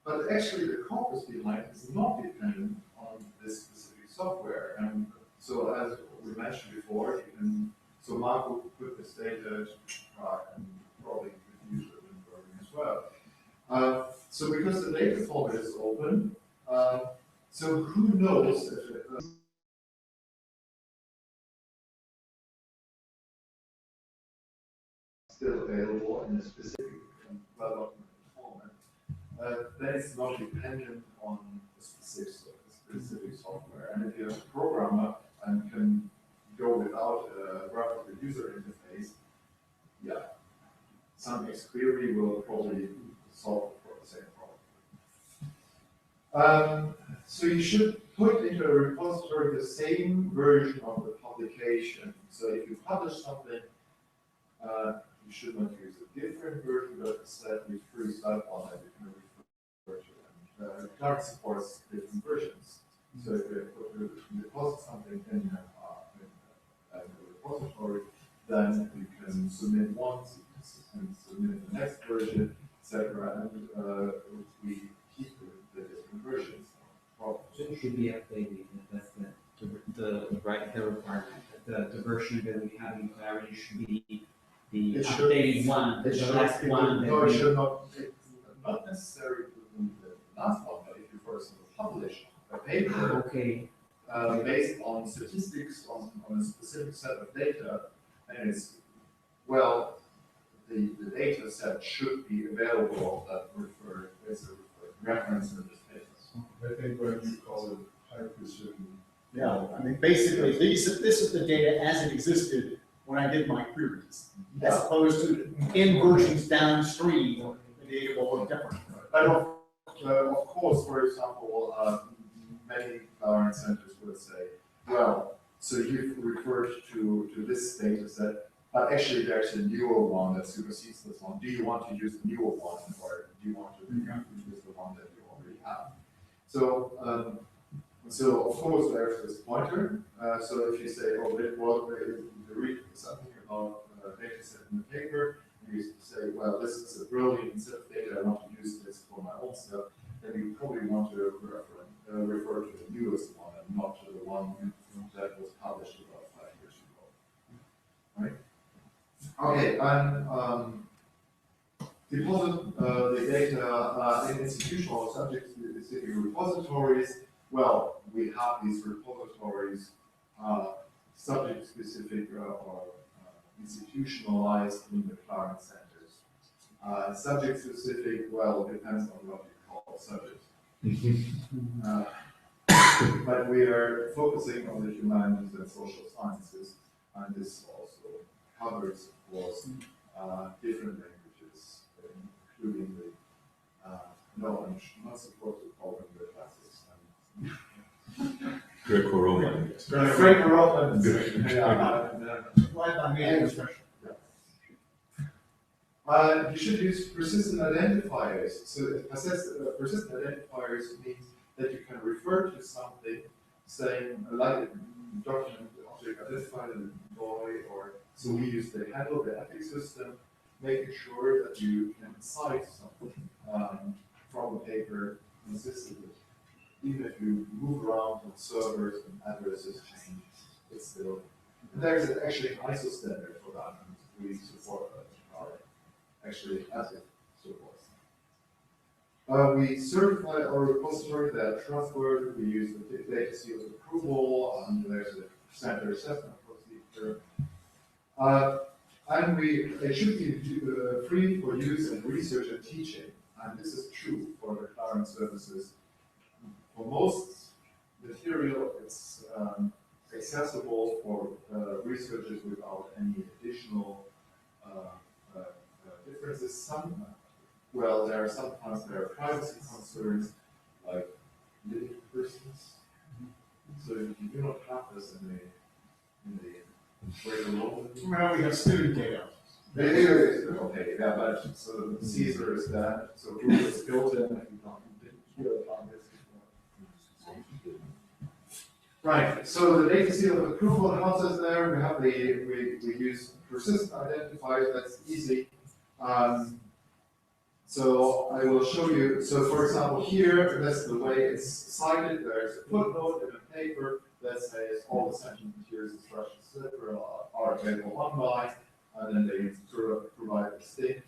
But actually the corpus behind is not dependent on this specific software. And so as we mentioned before, you can, so Marco put this data to try and probably could use it in learning as well. So because the data format is open, so who knows if it still available in a specific well-documented format, then it's not dependent on the specific software. And if you're a programmer and can go without a graphical user interface, yeah, some query will probably solve the same problem. So you should put into a repository the same version of the publication. So if you publish something, you should not use a different version, but instead refer that one that you can refer to. And Clarent supports different versions. So if you deposit something in a repository, then you can submit once, you can submit the next version, etc. And we keep the different versions. So it should be updated. That's the requirement. The version that we have in Clarent should be the updated one, the last one. No, it should not. Not necessarily the last one, but if you, for example, publish a paper, Okay. Based on statistics on a specific set of data, and it's, well, the data set should be available that refer as a reference in this paper. I think what you call it high precision. Yeah, I mean, basically, this is the data as it existed when I did my queries, as opposed to in versions downstream, the data will look different. But of course, for example, many Clarent centers would say, well, so you've referred to this data set, but actually there's a newer one that supersedes this one. Do you want to use the newer one, or do you want to use the one that you already have? So, so of course there's this pointer. So if you say, oh, read something about data set in the paper, and you say, well, this is a brilliant set of data, I want to use this for my own stuff, then you probably want to refer to the newest one and not to the one that was published about 5 years ago. Right? Okay, and deposit the data in institutional subject-specific repositories. Well, we have these repositories subject-specific or institutionalized in the Clarence centers. Subject-specific, well, depends on what you call subject. But we are focusing on the humanities and social sciences, and this also covers, of course, different languages, including the, no, I'm not supposed to call them the classics. Greco-Roman. Greco-Roman. You should use persistent identifiers. So persistent identifiers means that you can refer to something, saying like a document, the object identified as a boy, or so we use the handle, the epic system, making sure that you can cite something from the paper consistently. Even if you move around on servers and addresses change, it's still. And there's actually an ISO standard for that, and we support that. Actually, as it supports. We certify our repository that trustworthy. We use the data seal of approval, and there's a center assessment procedure. And it should be free for use in research and teaching, and this is true for the Clarence services. For most material, it's accessible for researchers without any additional differences. Well, there are sometimes privacy concerns, like living persons. So if you do not have this in the regular law, Well, we have student data. Okay, yeah, but so Caesar is that, so Google is built in, and you didn't hear about this before. Right, so the data seal of approval houses there, we have we use persistent identifiers, that's easy. So I will show you, so for example here, that's the way it's cited, there's a footnote in a paper that says all the sentient materials, instructions, etc. are available online, and then they sort of provide a state.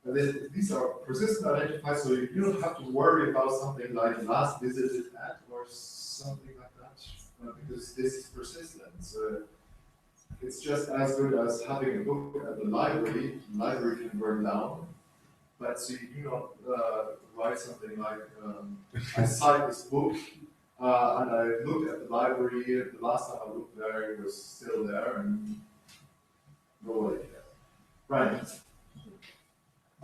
And then these are persistent identifiers, so you don't have to worry about something like last visited at or something like that, because this is persistent. So it's just as good as having a book at the library. The library can burn down, but so you do not write something like, I cite this book, and I looked at the library, the last time I looked there, it was still there, and nobody cares. Right.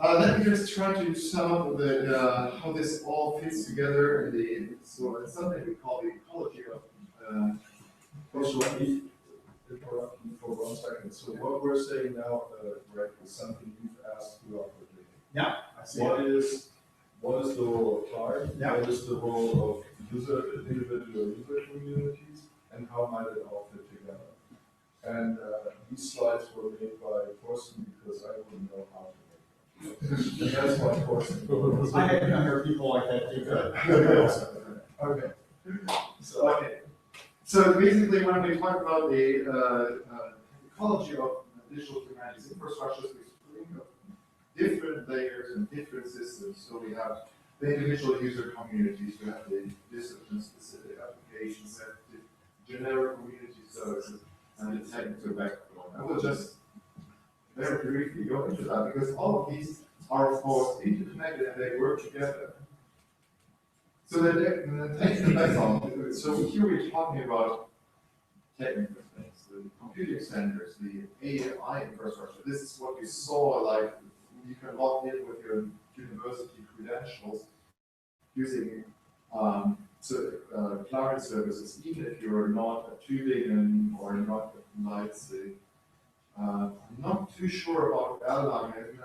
Let me just try to sum up how this all fits together so it's something we call the ecology of Let me interrupt you for 1 second. So what we're saying now, Greg, is something you've asked throughout the meeting. Yeah, I see. What is the role of Clark? Yeah. What is the role of individual user communities, and how might it all fit together? And these slides were made by Thorsten because I wouldn't know how to make them. That's why Thorsten. I had younger people like that too. Okay. So basically, when we talk about the ecology of digital humanities infrastructures, we think of different layers and different systems. So we have the individual user communities, we have the discipline-specific applications, the generic community services, and the technical backbone. I will just very briefly go into that because all of these are, of course, interconnected and they work together. So the technical background, so here we're talking about technical things, the computing centers, the AI infrastructure. This is what you saw, like you can log in with your university credentials using Clarence services, even if you're not a Tübingen or not at Leipzig. I'm not too sure about Erlangen,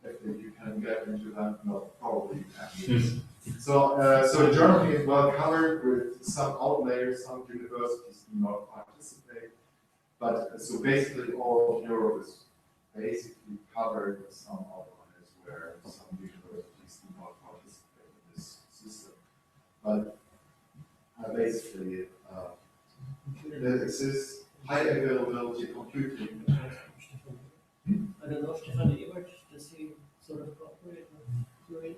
if you can get into that. No, probably you can. So Germany is well covered with some outliers, some universities do not participate, but so basically all of Europe is basically covered with some outliers where some universities do not participate in this system. But basically, there exists high availability computing. I don't know, Stefan Ebert, does he sort of cooperate with Turing?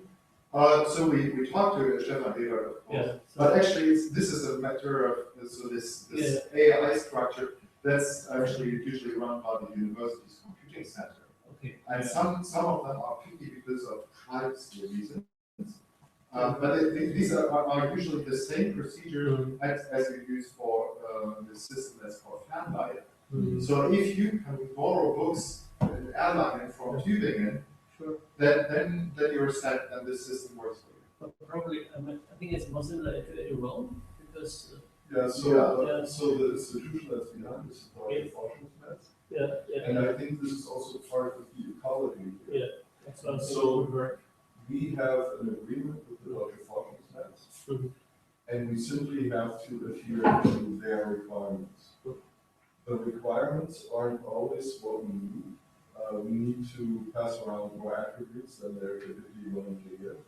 So we talked to Stefan Erhard, of course. Yeah. But actually, this is a matter of, so this AI structure, that's actually usually run by the university's computing center. Okay. And some of them are picky because of privacy reasons. But these are usually the same procedure as you use for the system that's called Fanleihe. So if you can borrow books in Erlangen from Tübingen, Sure. then you're set and the system works for you. But probably, I think it's more similar to Rome, because, Yeah, so the institution that's behind this is called Yeah. Forschungsnetz. yeah, And I think this is also part of the ecology. here. Yeah. that's what I was So- thinking would work. We have an agreement with the Deutsche Forschungsnetz, and we simply have to adhere to their requirements. The requirements aren't always what we need. We need to pass around more attributes than they're typically willing to give.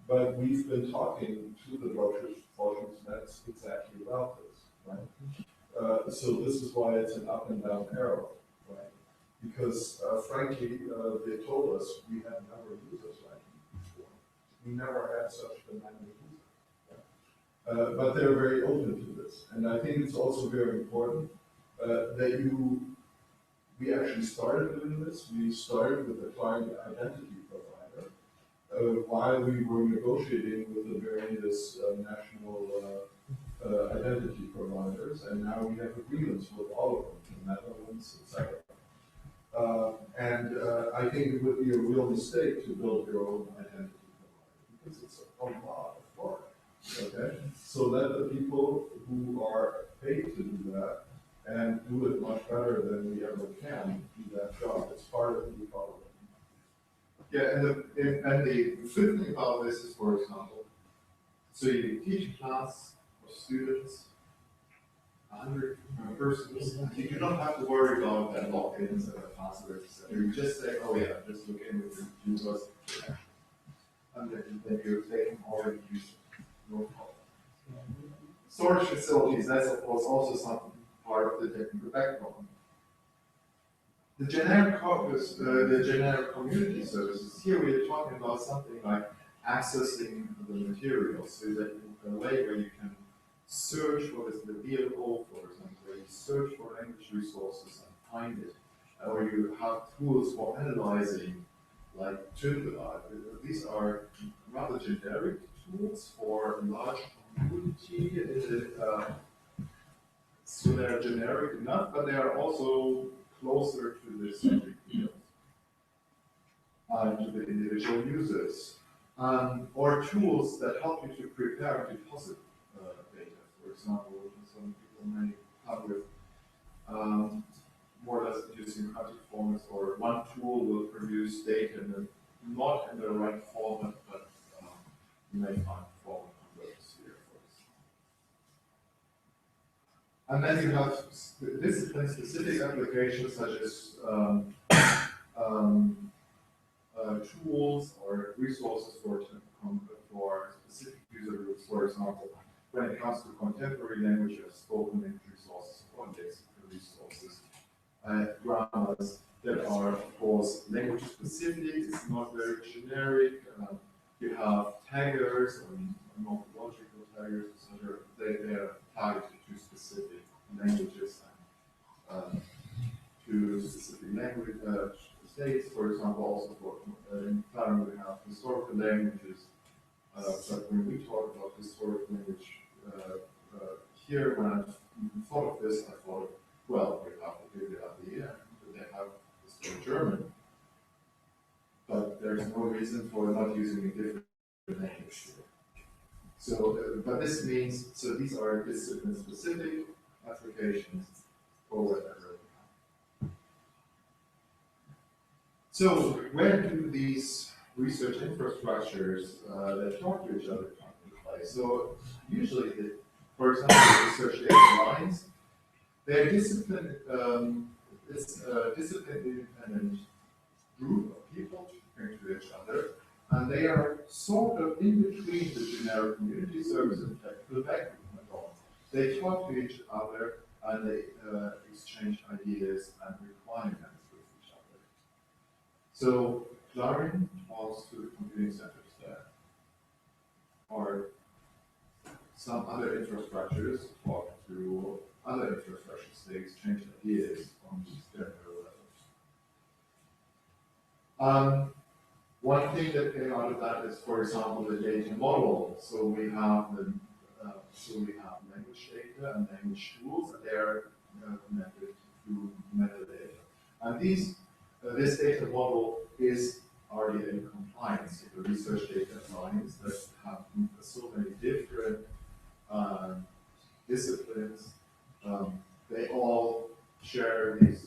But we've been talking to the Deutsche Forschungsnetz exactly about this, right? So this is why it's an up and down arrow, right? Because frankly, they told us we had never used this like before. We never had such demanding user. But they're very open to this. And I think it's also very important that we actually started doing this. We started with the client identity provider while we were negotiating with the various national identity providers, and now we have agreements with all of them, the Netherlands, etc. And I think it would be a real mistake to build your own identity provider because it's a lot of work. Okay, so let the people who are paid to do that and do it much better than we ever can do that job. It's part of the ecology. Yeah, and the good thing about this is, for example, so you teach a class of students, 100 persons, you do not have to worry about that logins and the passwords. You just say, oh yeah, just look in with the university connection. And then they can already use it. No problem. Storage facilities, that's of course also some part of the technical backbone. The generic corpus, the generic community services, here we are talking about something like accessing the materials, so that in a way where you can search what is available, for example, where you search for language resources and find it, or you have tools for analyzing, like Tübingen. These are rather generic tools for a large community. So they're generic enough, but they are also closer to the subject field, to the individual users, or tools that help you to prepare and deposit data. For example, some people may come with more or less idiosyncratic formats, or one tool will produce data not in the right format, but you may find format converters here, for example. And then you have discipline-specific applications such as tools or resources for specific user groups. For example, when it comes to contemporary languages, spoken language resources, or lexical resources, grammars that are, of course, language specific. It's not very generic. You have taggers and morphological taggers, etc. They are targeted to specific languages and to specific language states. For example, also for in Thailand we have historical languages. But when we talk about historical language here, when I thought of this, I thought, well, we have the idea that they have historic German, but there's no reason for not using a different language here. So, but this means, so these are discipline-specific applications for whatever. So, where do these research infrastructures that talk to each other come into play? So, usually, for example, research data lines, they're discipline, it's a discipline-independent group of people talking to each other, and they are sort of in between the generic community service and technical background. They talk to each other and they exchange ideas and requirements with each other. So Clarin talks to the computing centers there. some other infrastructures, talk to other infrastructure stakes, exchange ideas on these general levels. One thing that came out of that is, for example, the data model. So we have language data and language tools, and they are connected to metadata. And this data model is RDA compliance, the research data science that have so many different disciplines. They all share this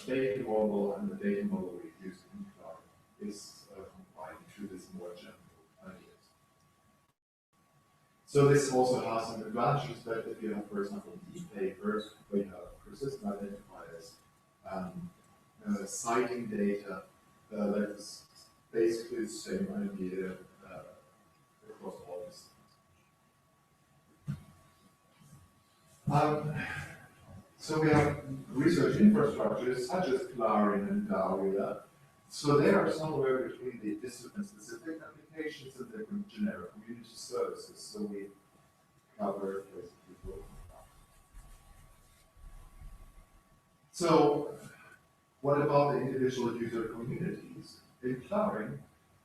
data model, and the data model we use in Clark is compliant to this more general ideas. So this also has some advantages that if you have, for example, these papers where you have persistent identifiers, citing data that is basically the same idea across all disciplines. So we have research infrastructures such as Clarin and Daria. So they are somewhere between the discipline-specific applications and the generic community services. So we cover basically both. So what about the individual user communities? In Clarin,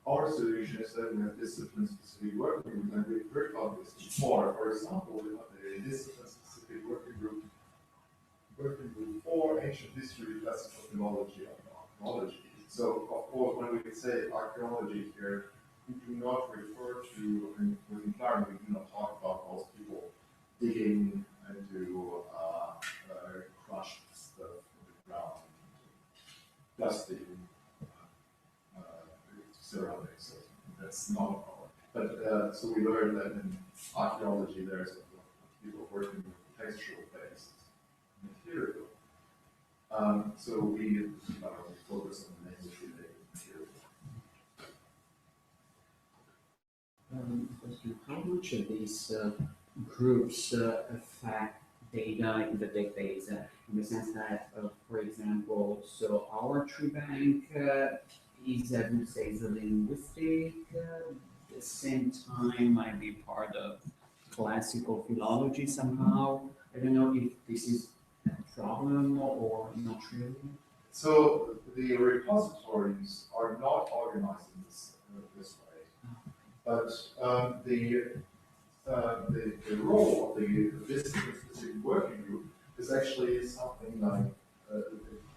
our solution is that we have discipline-specific working groups, and we've heard about this before. For example, we have a discipline-specific working group for ancient history, classical philology, and archaeology. So, of course, when we say archaeology here, we do not refer to, within Clarin, we do not talk about those people digging into crushed stuff in the ground, dusting surroundings. So that's not our. But so we learned that in archaeology, there's people working with textual based material. So we focus on the language related material. How much of these groups affect data in the database? In the sense that, for example, so our tree bank is, I would say, is a linguistic, at the same time might be part of classical philology somehow. I don't know if this is a problem or not really. So the repositories are not organized in this way, but the role of the discipline-specific working group is actually something like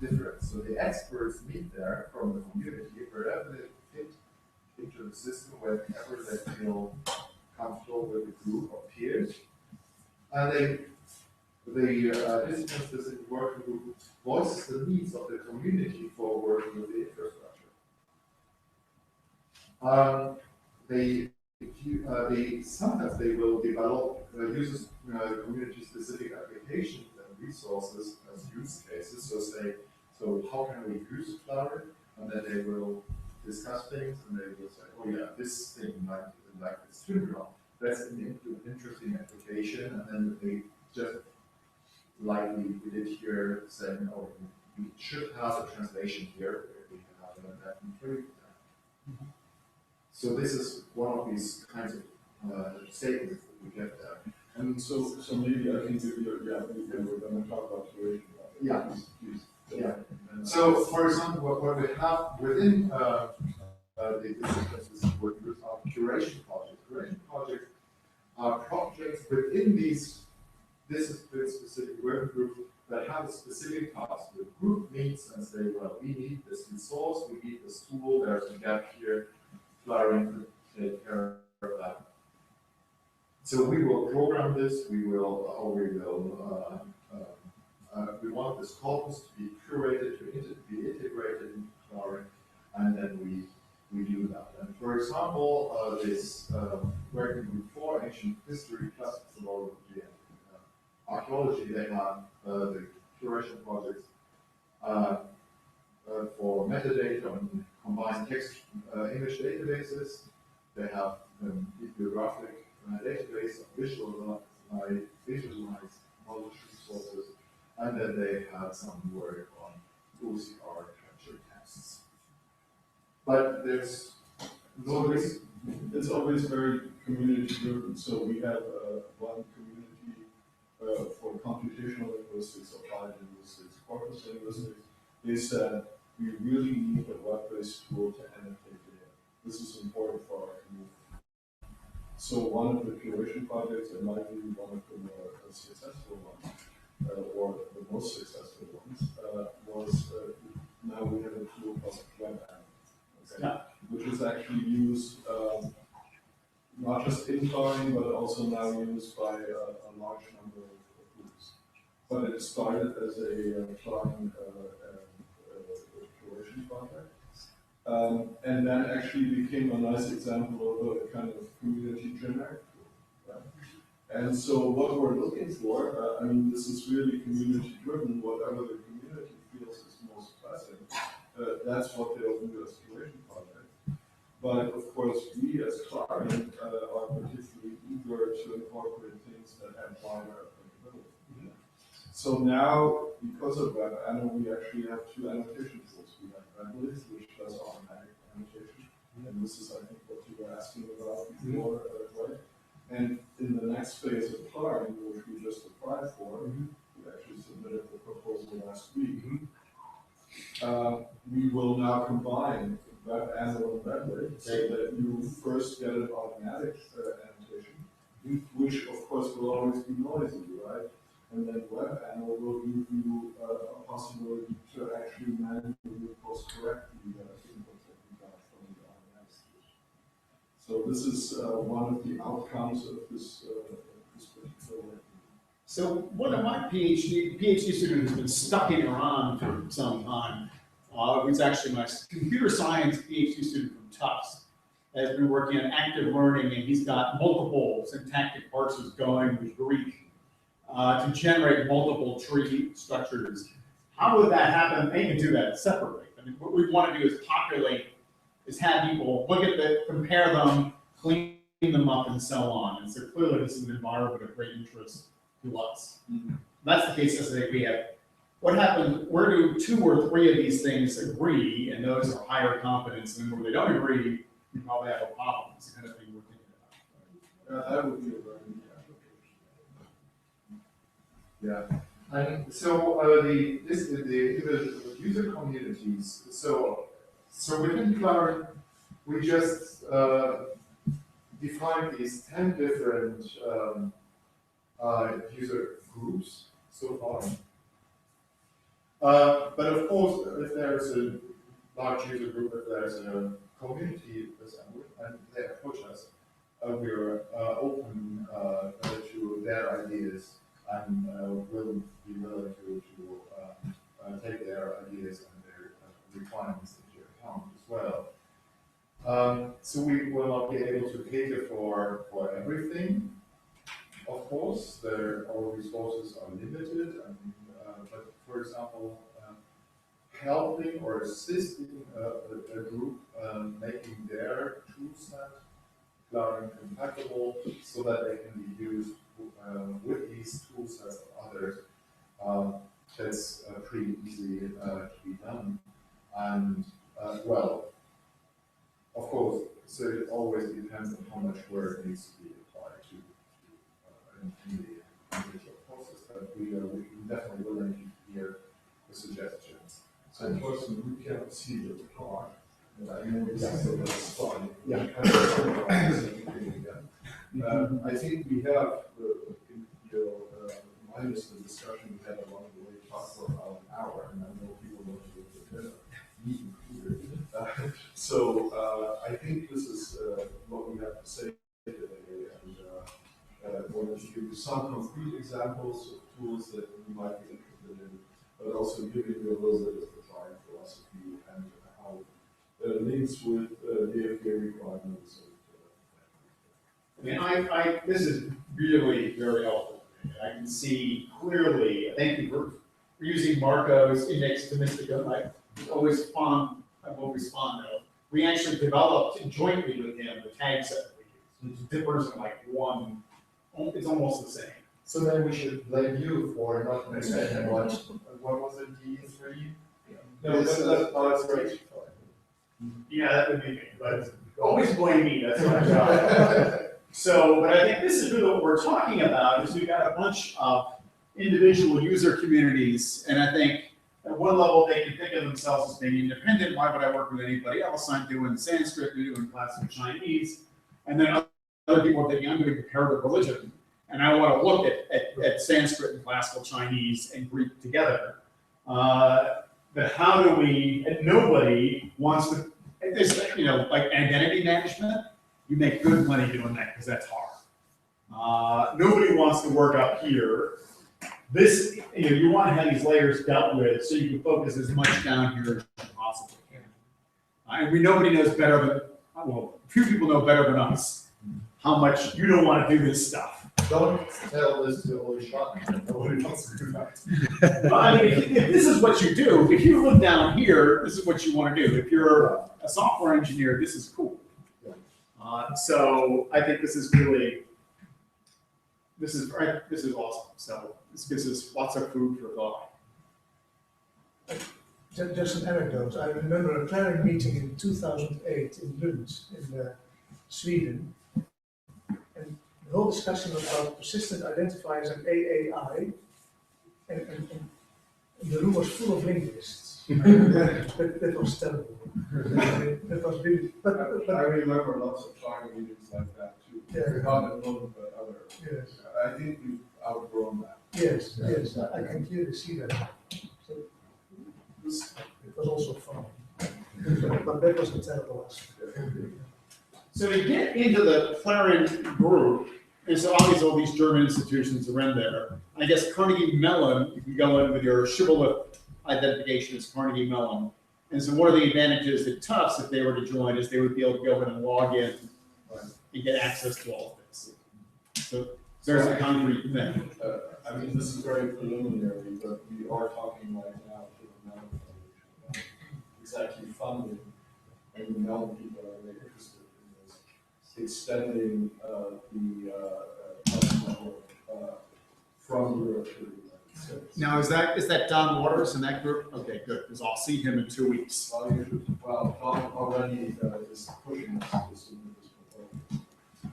different. So the experts meet there from the community wherever they fit into the system, wherever they feel comfortable with a group of peers, and the discipline-specific working group voices the needs of the community for working with the infrastructure. Sometimes they will develop uses community-specific applications and resources as use cases. So how can we use Clarin? And then they will discuss things, and they will say, oh yeah, this thing like this syndrome, that's an interesting application, and then they just, like we did here, saying, oh, we should have a translation here, we can have that included. So this is one of these kinds of statements that we get there. And so maybe I think we're going to talk about curation. Yeah. Yeah. So, for example, what we have within the disciplines working groups are curation projects. Curation projects are projects within these discipline-specific working groups that have a specific task. The group meets and say, well, we need this resource, we need this tool, there's a gap here, Clarin could take care of that. So we will program this, we want this corpus to be curated, to be integrated into Clarin, and then we do that. And for example, this working group for ancient history, classical philology, and archaeology, they have the curation projects for metadata and combined text image databases. They have bibliographic database of visualized knowledge resources, and then they had some work on OCR capture tests. But there's it's always very community driven. So we have one community for computational linguistics, applied linguistics, corpus linguistics. They said we really need a web-based tool to annotate data. This is important for our community. So one of the curation projects, in my view, one of the more successful ones, or the most successful ones, was now we have a tool called Web Analyst, okay? Yeah. Which is actually used not just in Florida, but also now used by a large number of groups. But it started as a Florida curation project. And then actually became a nice example of a kind of community generic tool. Right? And so what we're looking for, I mean, this is really community driven, whatever the community feels is most pressing, that's what they'll do as curation project. But of course, we as client are particularly eager to incorporate things that have wider applicability. So now, because of Web Anno, we actually have two annotation tools. We have WebList, which does automatic annotation, and this is, I think, what you were asking about before, right? And in the next phase of Clark, which we just applied for, we actually submitted the proposal last week. We will now combine Web Anno and WebList so that you first get an automatic annotation, which of course will always be noisy, right? And then Web Anno will give you a possibility to actually manually post-correct the inputs that you got from the automatic solution. So this is one of the outcomes of this particular. So one of my PhD student who's been stucking around for some time, who's actually my computer science PhD student from Tufts, has been working on active learning, and he's got multiple syntactic parsers going with Greek to generate multiple tree structures. How would that happen? They can do that separately. I mean, what we want to do is populate, is have people look at the, compare them, clean them up, and so on. And so clearly this is an environment of great interest to us. That's the case as we have. What happens, where do 2 or 3 of these things agree, and those are higher confidence, and where they don't agree, you probably have a problem. It's the kind of thing we're thinking about. That would be a very neat application. Yeah, and so the user communities. So within Clark, we just defined these 10 different user groups so far. But of course, if there's a large user group, if there's a community assembly, and they approach us, we're open to their ideas and will be willing to take their ideas and their requirements into account as well. So we will not be able to cater for everything. Of course, our resources are limited, but for example, helping or assisting a group making their tool set Clark compatible so that they can be used with these tool sets of others, that's pretty easy to be done. And well, of course, so it always depends on how much work needs to be applied to in the individual process. But we are definitely willing to hear the suggestions. So unfortunately, we can't see the talk. I know exactly what it's fun. Yeah. I think we have, minus the discussion we had along the way, talked for about an hour, and I know people want to go to dinner. So I think this is what we have to say today, and wanted to give you some concrete examples of tools that you might be interested in, but also giving you a little bit of the Clark philosophy and how it links with the FDA requirements. This is really very helpful. I can see clearly, thank you for using Marco's index to Mystica. I always fond, I will respond though. We actually developed jointly with him the tag set that we use. It differs in like one, it's almost the same. So then we should blame you for not understanding what was it, D3? No, that's great. Yeah, that would be me, but always blame me, that's my job. So, but I think this is really what we're talking about, is we've got a bunch of individual user communities, and I think at one level they can think of themselves as being independent. Why would I work with anybody else? I'm doing Sanskrit, you're doing classical Chinese, and then other people are thinking, I'm doing comparative religion, and I want to look at Sanskrit and classical Chinese and Greek together. But how do we, and nobody wants to, there's, like identity management, you make good money doing that because that's hard. Nobody wants to work up here. This, you want to have these layers dealt with so you can focus as much down here as you possibly can. And nobody knows better than, well, few people know better than us how much you don't want to do this stuff. Don't tell this to Oli Schott. Nobody wants to do that. Well, I mean, if this is what you do, if you live down here, this is what you want to do. If you're a software engineer, this is cool. So I think this is really, this is awesome. So this gives us lots of food for thought. Just an anecdote. I remember a planning meeting in 2008 in Lund, in Sweden. And the whole discussion about persistent identifiers and AAI, and the room was full of linguists. that was terrible. That was really, but I remember lots of planning meetings like that too. Yeah. Not at home, but other. yes, I think we've outgrown that. yes, I can clearly see that. So it was also fun, but that was a terrible aspect. So to get into the Clarin group, and so obviously all these German institutions are in there. I guess Carnegie Mellon, you can go in with your shibboleth identification as Carnegie Mellon. And so one of the advantages at Tufts, if they were to join, is they would be able to go in and log in and get access to all of this. So there's a concrete thing. I mean, this is very preliminary, but we are talking right now to the Mellon Foundation about exactly funding, and the Mellon people are very interested in this, extending the Tufts network from Europe to the United States. Now, is that Don Waters in that group? Okay, good, because I'll see him in 2 weeks. Well, Don already is pushing us to submit this proposal.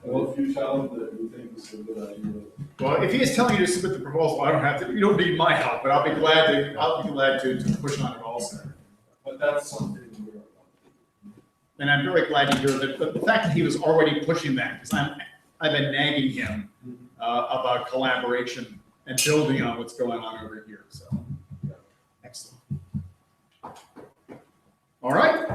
Well, if you tell him that you think this is a good idea. Well, if he is telling you to submit the proposal, I don't have to. You don't need my help, but I'll be glad to push on it also. But that's something we're. And I'm very glad to hear that. But the fact that he was already pushing that, because I've been nagging him about collaboration and building on what's going on over here. So, excellent. All right.